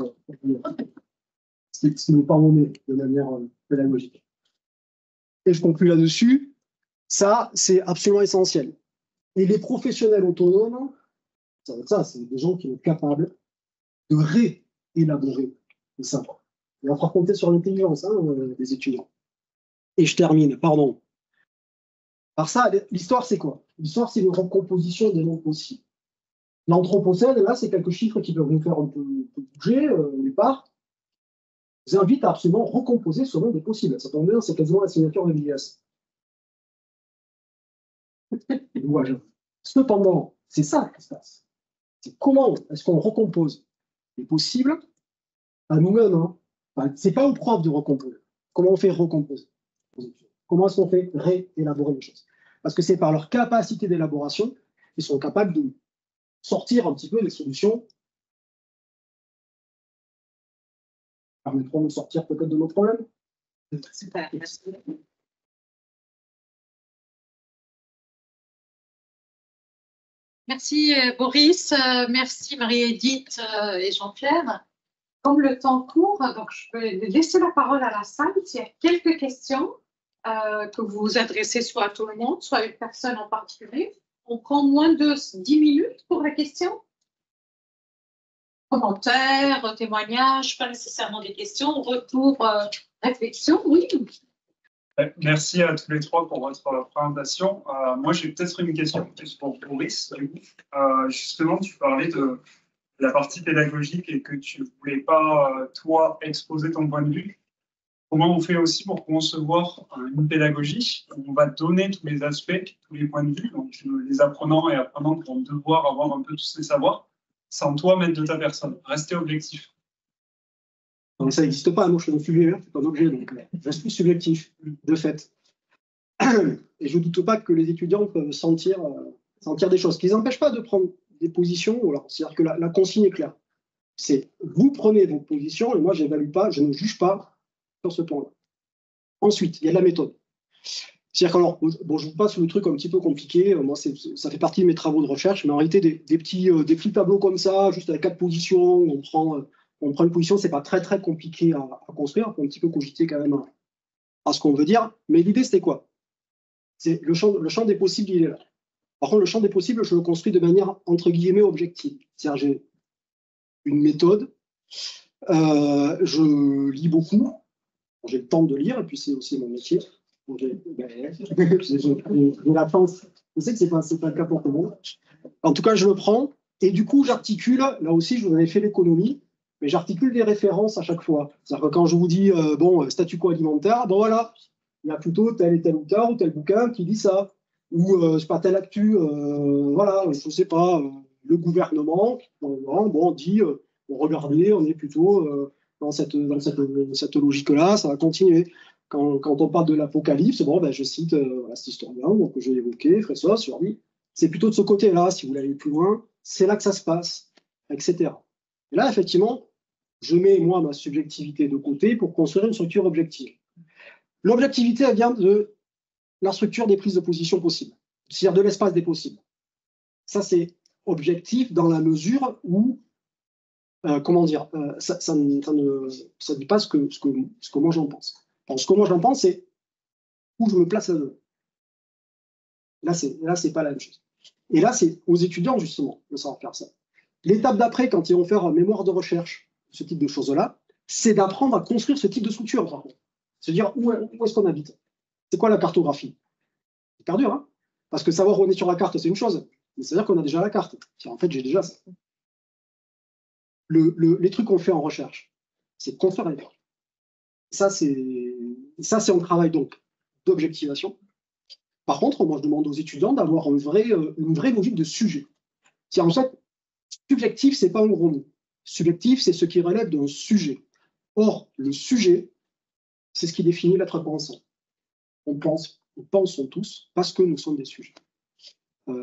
ce qui n'est pas monnaie de manière pédagogique. Et je conclue là-dessus. Ça, c'est absolument essentiel. Et les professionnels autonomes, ça c'est des gens qui sont capables de réélaborer les savoirs. On va pouvoir compter sur l'intelligence des étudiants. Et je termine, pardon. Alors ça, l'histoire, c'est quoi? L'histoire, c'est une recomposition des mondes possibles. L'anthropocène, là, c'est quelques chiffres qui peuvent nous faire un peu bouger au départ. Je vous invite à absolument recomposer ce monde des possibles. Ça tombe bien, c'est quasiment la signature de l'IAS. Cependant, c'est ça qui se passe. C'est comment est-ce qu'on recompose les possibles à nous-mêmes. Hein. Enfin, c'est pas au prof de recomposer. Comment on fait recomposer? Comment est-ce qu'on fait réélaborer les choses? Parce que c'est par leur capacité d'élaboration qu'ils sont capables de sortir un petit peu des solutions qui permettront de sortir peut-être de nos problèmes. Super, merci. Merci Boris, merci Marie-Édith et Jean-Pierre. Comme le temps court, donc je vais laisser la parole à la salle. S'il y a quelques questions que vous adressez soit à tout le monde, soit à une personne en particulier. On prend moins de 10 minutes pour la question. Commentaires, témoignages, pas nécessairement des questions, retour, réflexion, oui. Merci à tous les trois pour votre présentation. Moi, j'ai peut-être une question plus pour Boris. Justement, tu parlais de la partie pédagogique et que tu ne voulais pas, toi, exposer ton point de vue. Comment on fait aussi pour concevoir une pédagogie où on va donner tous les aspects, tous les points de vue, donc les apprenants et apprenantes vont devoir avoir un peu tous ces savoirs, sans toi mettre de ta personne, rester objectif. Non, ça n'existe pas, moi je suis un sujet, c'est pas un objet, donc je suis subjectif, de fait. Et je ne doute pas que les étudiants peuvent sentir des choses, qui ne les empêchent pas de prendre des positions, c'est-à-dire que la consigne est claire. C'est vous prenez vos positions et moi je n'évalue pas, je ne juge pas sur ce plan-là. Ensuite, il y a la méthode. C'est-à-dire que, alors, bon, je vous passe le truc un petit peu compliqué, moi ça fait partie de mes travaux de recherche, mais en réalité des petits tableaux comme ça, juste avec 4 positions, on prend une position, c'est pas très compliqué à construire, on peut un petit peu cogiter quand même à ce qu'on veut dire, mais l'idée c'était quoi? C'est le champ des possibles, il est là. Par contre, le champ des possibles, je le construis de manière entre guillemets objective. C'est-à-dire j'ai une méthode, je lis beaucoup, j'ai le temps de lire, et puis c'est aussi mon métier. J'ai la chance, je sais que c'est pas le cas pour tout le monde. En tout cas, je le prends, et du coup, j'articule, là aussi, je vous avais fait l'économie, mais j'articule des références à chaque fois. C'est-à-dire que quand je vous dis, statu quo alimentaire, bon voilà, il y a plutôt tel et tel auteur ou tel bouquin qui dit ça. Ou c'est pas tel actu, voilà, je sais pas, le gouvernement, dit, regardez, on est plutôt dans cette logique-là, ça va continuer. Quand on parle de l'Apocalypse, je cite cet historien que j'ai évoqué, Fressos, sur lui, c'est plutôt de ce côté-là, si vous voulez aller plus loin, c'est là que ça se passe, etc. Et là, effectivement, je mets, moi, ma subjectivité de côté pour construire une structure objective. L'objectivité, elle vient de la structure des prises de position possibles, c'est-à-dire de l'espace des possibles. Ça, c'est objectif dans la mesure où, comment dire, ça ne dit pas ce que moi j'en pense. Alors, ce que moi j'en pense, c'est où je me place là-dedans. Là, c'est pas la même chose. Et là, c'est aux étudiants, justement, de savoir faire ça. L'étape d'après, quand ils vont faire un mémoire de recherche, ce type de choses-là, c'est d'apprendre à construire ce type de structure, par contre. C'est-à-dire, où est-ce qu'on habite? C'est quoi la cartographie? C'est hyper dur, hein? Parce que savoir où on est sur la carte, c'est une chose. Mais c'est-à-dire qu'on a déjà la carte. En fait, j'ai déjà ça. Les trucs qu'on fait en recherche, c'est construire les cartes. Ça, c'est un travail donc d'objectivation. Par contre, moi, je demande aux étudiants d'avoir une vraie logique de sujet. En fait, subjectif, c'est pas un gros mot. Subjectif, c'est ce qui relève d'un sujet. Or, le sujet, c'est ce qui définit l'être pensant. On pensons tous parce que nous sommes des sujets.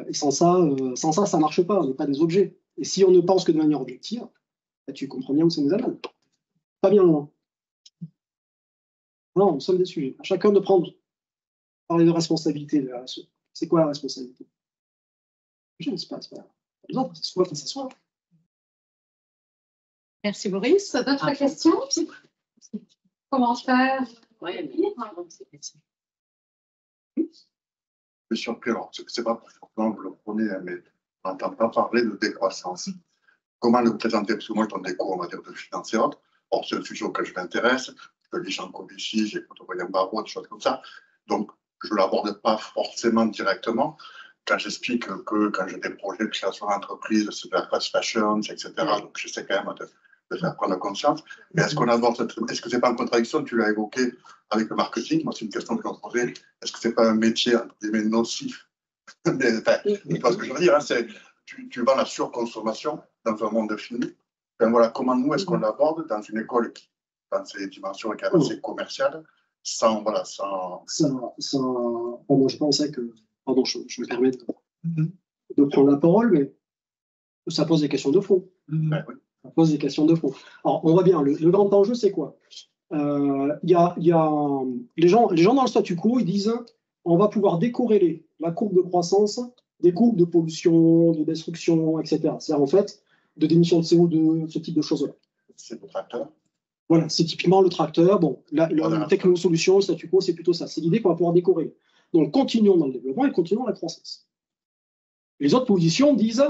Et sans ça, ça ne marche pas. On n'est pas des objets. Et si on ne pense que de manière objective, bah, tu comprends bien où ça nous amène. Pas bien loin. Non, nous sommes des sujets. À chacun de prendre, parler de responsabilité. C'est quoi la responsabilité? Je ne sais pas. C'est pas exemple, c'est soit, c'est soit. Merci Boris. D'autres questions? Commentaires? Je suis surpris, alors c'est pas forcément vous le prenez, mais on n'entend pas parler de décroissance. Comment le présenter? Parce que moi, je donne des cours, on va dire, de finance et autres. Or, c'est un sujet auquel je m'intéresse. Je lis Jean Covici, j'écoute William Barrault, des choses comme ça. Donc, je ne l'aborde pas forcément directement. Quand j'explique que quand j'ai des projets de création d'entreprise, c'est de la fast fashion, etc. Donc, j'essaie quand même de faire prendre conscience. Mais est-ce qu'on aborde est-ce que ce n'est pas en contradiction? Tu l'as évoqué avec le marketing. Moi, c'est une question que je me posais. Est-ce que ce n'est pas un métier, entre guillemets, nocif? Mais, enfin, ce que je veux dire, hein, c'est tu vends la surconsommation dans un monde fini. Enfin, voilà, comment nous, est-ce qu'on l'aborde dans une école qui, dans ses dimensions assez commerciales, sans, voilà, sans... Moi, je pensais que... Pardon, je me permets de prendre la parole, mais ça pose des questions de fond. Ben, oui. Ça pose des questions de fond. Alors, on voit bien, le grand enjeu, c'est quoi? Les gens dans le statu quo, ils disent on va pouvoir décorréler la courbe de croissance des courbes de pollution, de destruction, etc. C'est-à-dire, en fait, de d'émissions de CO2, ce type de choses-là. C'est le tracteur. Voilà, c'est typiquement le tracteur. Bon, la technosolution, le statu quo, c'est plutôt ça. C'est l'idée qu'on va pouvoir décorréler. Donc, continuons dans le développement et continuons la croissance. Les autres positions disent,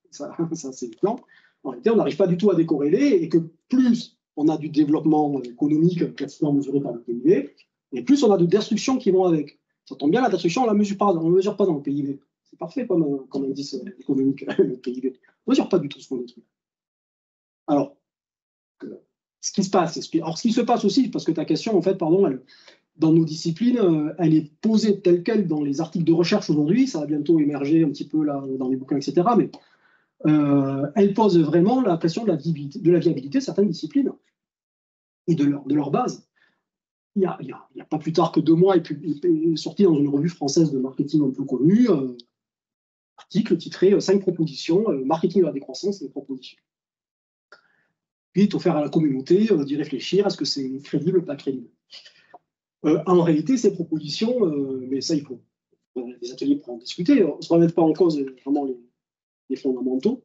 ça c'est le plan, en réalité, on n'arrive pas du tout à décorréler et que plus on a du développement économique classiquement mesuré par le PIB, et plus on a de destructions qui vont avec. Ça tombe bien, la destruction, on ne la mesure pas dans le PIB. C'est parfait comme indice économique, le PIB. On ne mesure pas du tout ce qu'on détruit. Alors, ce qui se passe, alors ce qui se passe aussi, parce que ta question, en fait, pardon, dans nos disciplines, elle est posée telle quelle dans les articles de recherche aujourd'hui, ça va bientôt émerger un petit peu là, dans les bouquins, etc. Mais elle pose vraiment la question de la viabilité de certaines disciplines et de leur base. Il n'y a pas plus tard que 2 mois, est sorti dans une revue française de marketing un peu connue, article titré 5 propositions, marketing de la décroissance et les propositions. Puis, il est offert à la communauté d'y réfléchir, est-ce que c'est crédible ou pas crédible. En réalité, ces propositions, mais ça, il faut des ateliers pour en discuter, on ne se remet pas en cause vraiment les fondamentaux,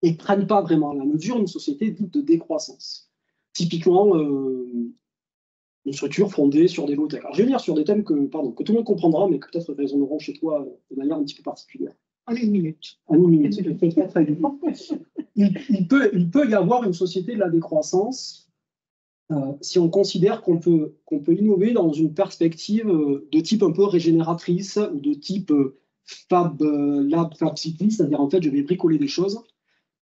et ne prennent pas vraiment la mesure d'une société dite de décroissance. Typiquement, une structure fondée sur des low-tech. Alors, je vais venir sur des thèmes que tout le monde comprendra, mais que peut-être résonneront chez toi de manière un petit peu particulière. En une minute. En une minute. Il peut y avoir une société de la décroissance si on considère qu'on peut innover dans une perspective de type un peu régénératrice ou de type Fab City, c'est-à-dire en fait, je vais bricoler des choses,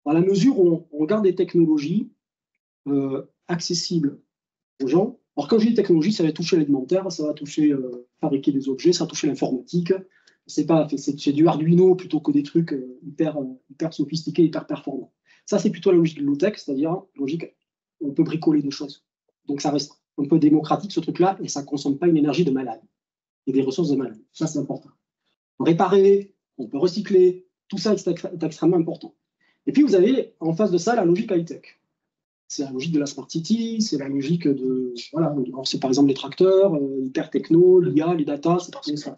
dans la mesure où on regarde des technologies accessibles aux gens. Alors, quand je dis technologie, ça va toucher l'alimentaire, ça va toucher fabriquer des objets, ça va toucher l'informatique. C'est du Arduino plutôt que des trucs hyper sophistiqués, hyper performants. Ça, c'est plutôt la logique de low-tech, c'est-à-dire logique, on peut bricoler des choses. Donc, ça reste un peu démocratique, ce truc-là, et ça ne consomme pas une énergie de malade et des ressources de malade. Ça, c'est important. On peut réparer, on peut recycler, tout ça est extrêmement important. Et puis, vous avez en face de ça la logique high-tech. C'est la logique de la Smart City, c'est la logique de... Voilà, c'est par exemple les tracteurs, hyper techno, l'IA, les data, c'est parti de ça.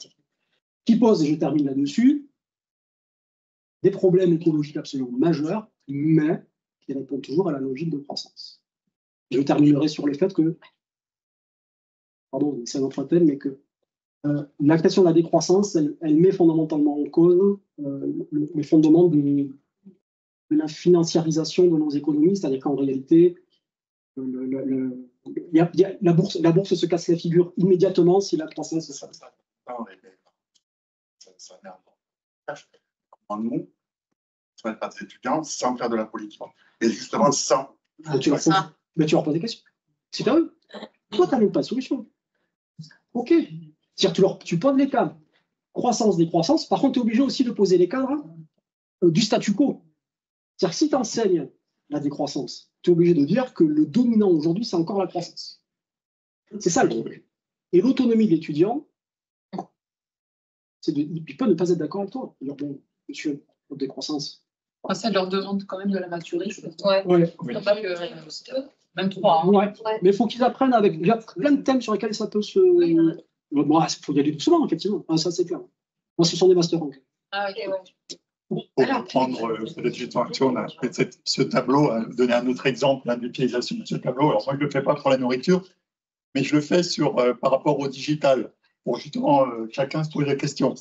Qui pose, et je termine là-dessus, des problèmes écologiques absolument majeurs, mais qui répondent toujours à la logique de croissance. Je terminerai sur le fait que, pardon, c'est un autre thème, mais que la question de la décroissance, elle met fondamentalement en cause les fondements de la financiarisation de nos économies, c'est-à-dire qu'en réalité, la bourse se casse la figure immédiatement si la croissance se passe. Comment nous, se mettre à des étudiants sans faire de la politique. Et justement, sans. Tu leur poses des questions. C'est à eux. Toi, tu n'as pas de solution. OK. C'est-à-dire tu poses les cadres. Croissance, décroissance. Par contre, tu es obligé aussi de poser les cadres du statu quo. C'est-à-dire que si tu enseignes la décroissance, tu es obligé de dire que le dominant aujourd'hui, c'est encore la croissance. C'est ça le problème. Et l'autonomie de l'étudiant, il peut ne pas être d'accord avec toi. Dire, bon, monsieur, décroissance. Ça leur demande quand même de la maturité. Ouais. Même 3 ans. Ouais. Mais il faut qu'ils apprennent avec. Il y a plein de thèmes sur lesquels ça peut se. Bon, il faut y aller doucement, effectivement. Ça, c'est clair. Moi, ce sont des masters. Ah, ok, ouais. Pour comprendre peut-être justement on a fait ce tableau, donner un autre exemple de l'utilisation de ce tableau. Alors moi, je ne le fais pas pour la nourriture, mais je le fais par rapport au digital, pour justement chacun se poser la question.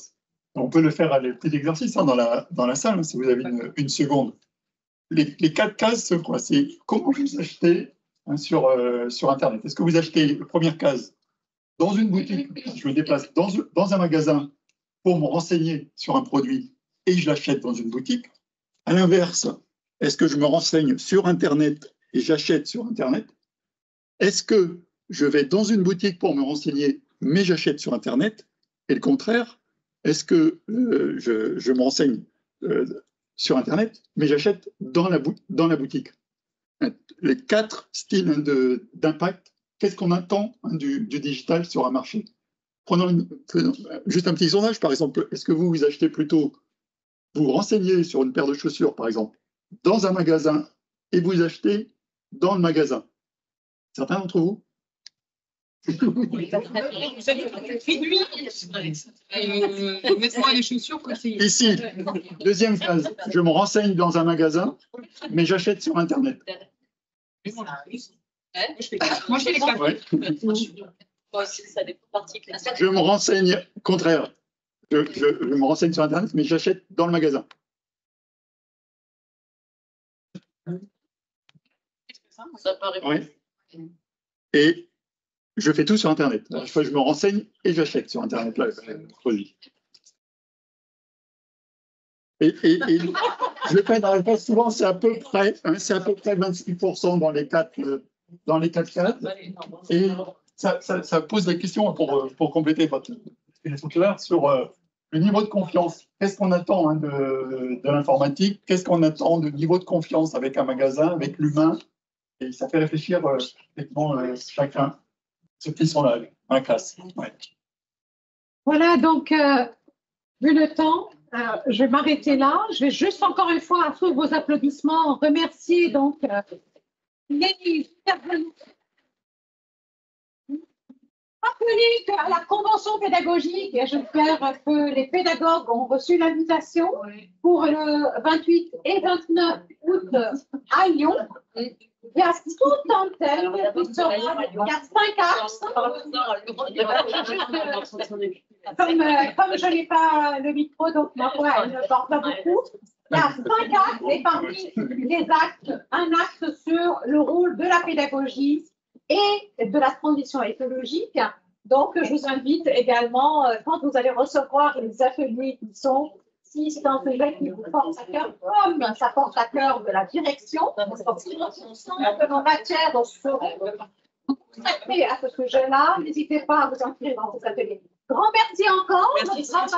On peut le faire à les petits exercices dans la salle, si vous avez une seconde. Les 4 cases, c'est quoi? C'est comment vous achetez sur Internet. Est-ce que vous achetez, la première case, dans une boutique, je me déplace dans un magasin pour me renseigner sur un produit et je l'achète dans une boutique? À l'inverse, est-ce que je me renseigne sur Internet et j'achète sur Internet? Est-ce que je vais dans une boutique pour me renseigner, mais j'achète sur Internet? Et le contraire, est-ce que je me renseigne sur Internet, mais j'achète dans la boutique? Les 4 styles d'impact, qu'est-ce qu'on attend du digital sur un marché? Prenons juste un petit sondage, par exemple. Est-ce que vous achetez plutôt, vous renseignez sur une paire de chaussures, par exemple, dans un magasin, et vous achetez dans le magasin? Certains d'entre vous? Mets-moi les chaussures que c'est. Ici, deuxième phrase, je me renseigne dans un magasin, mais j'achète sur Internet. Moi, je fais les 4. Ouais. Ça dépend particulièrement. Je me renseigne, contraire, je me renseigne sur Internet, mais j'achète dans le magasin. Ça paraît. Ouais. Et je fais tout sur Internet. À chaque fois, je me renseigne et j'achète sur Internet là, le produit. Et je le fais dans la place souvent, c'est à peu près 26% dans les 4 cases. Et ça pose la question pour compléter votre question sur le niveau de confiance. Qu'est-ce qu'on attend de l'informatique? Qu'est-ce qu'on attend de niveau de confiance avec un magasin, avec l'humain? Et ça fait réfléchir chacun, ceux qui sont là, dans la classe. Ouais. Voilà, donc, vu le temps, je vais m'arrêter là. Je vais juste encore une fois, après vos applaudissements, remercier donc les intervenants. Rappeler qu'à la convention pédagogique, j'espère que les pédagogues ont reçu l'invitation pour le 28 et 29 août à Lyon. Il y a tout un thème, il y a 5 axes. Comme je n'ai pas le micro, donc ma voix elle ne porte pas beaucoup. Il y a 5 axes et parmi les axes, un axe sur le rôle de la pédagogie et de la transition écologique. Donc, je vous invite également, quand vous allez recevoir les ateliers qui sont, si c'est un sujet qui vous porte à cœur, comme ça porte à cœur de la direction, de nos matières, donc consacrées à ce sujet-là, n'hésitez pas à vous inscrire dans ces ateliers. Grand merci encore. Merci.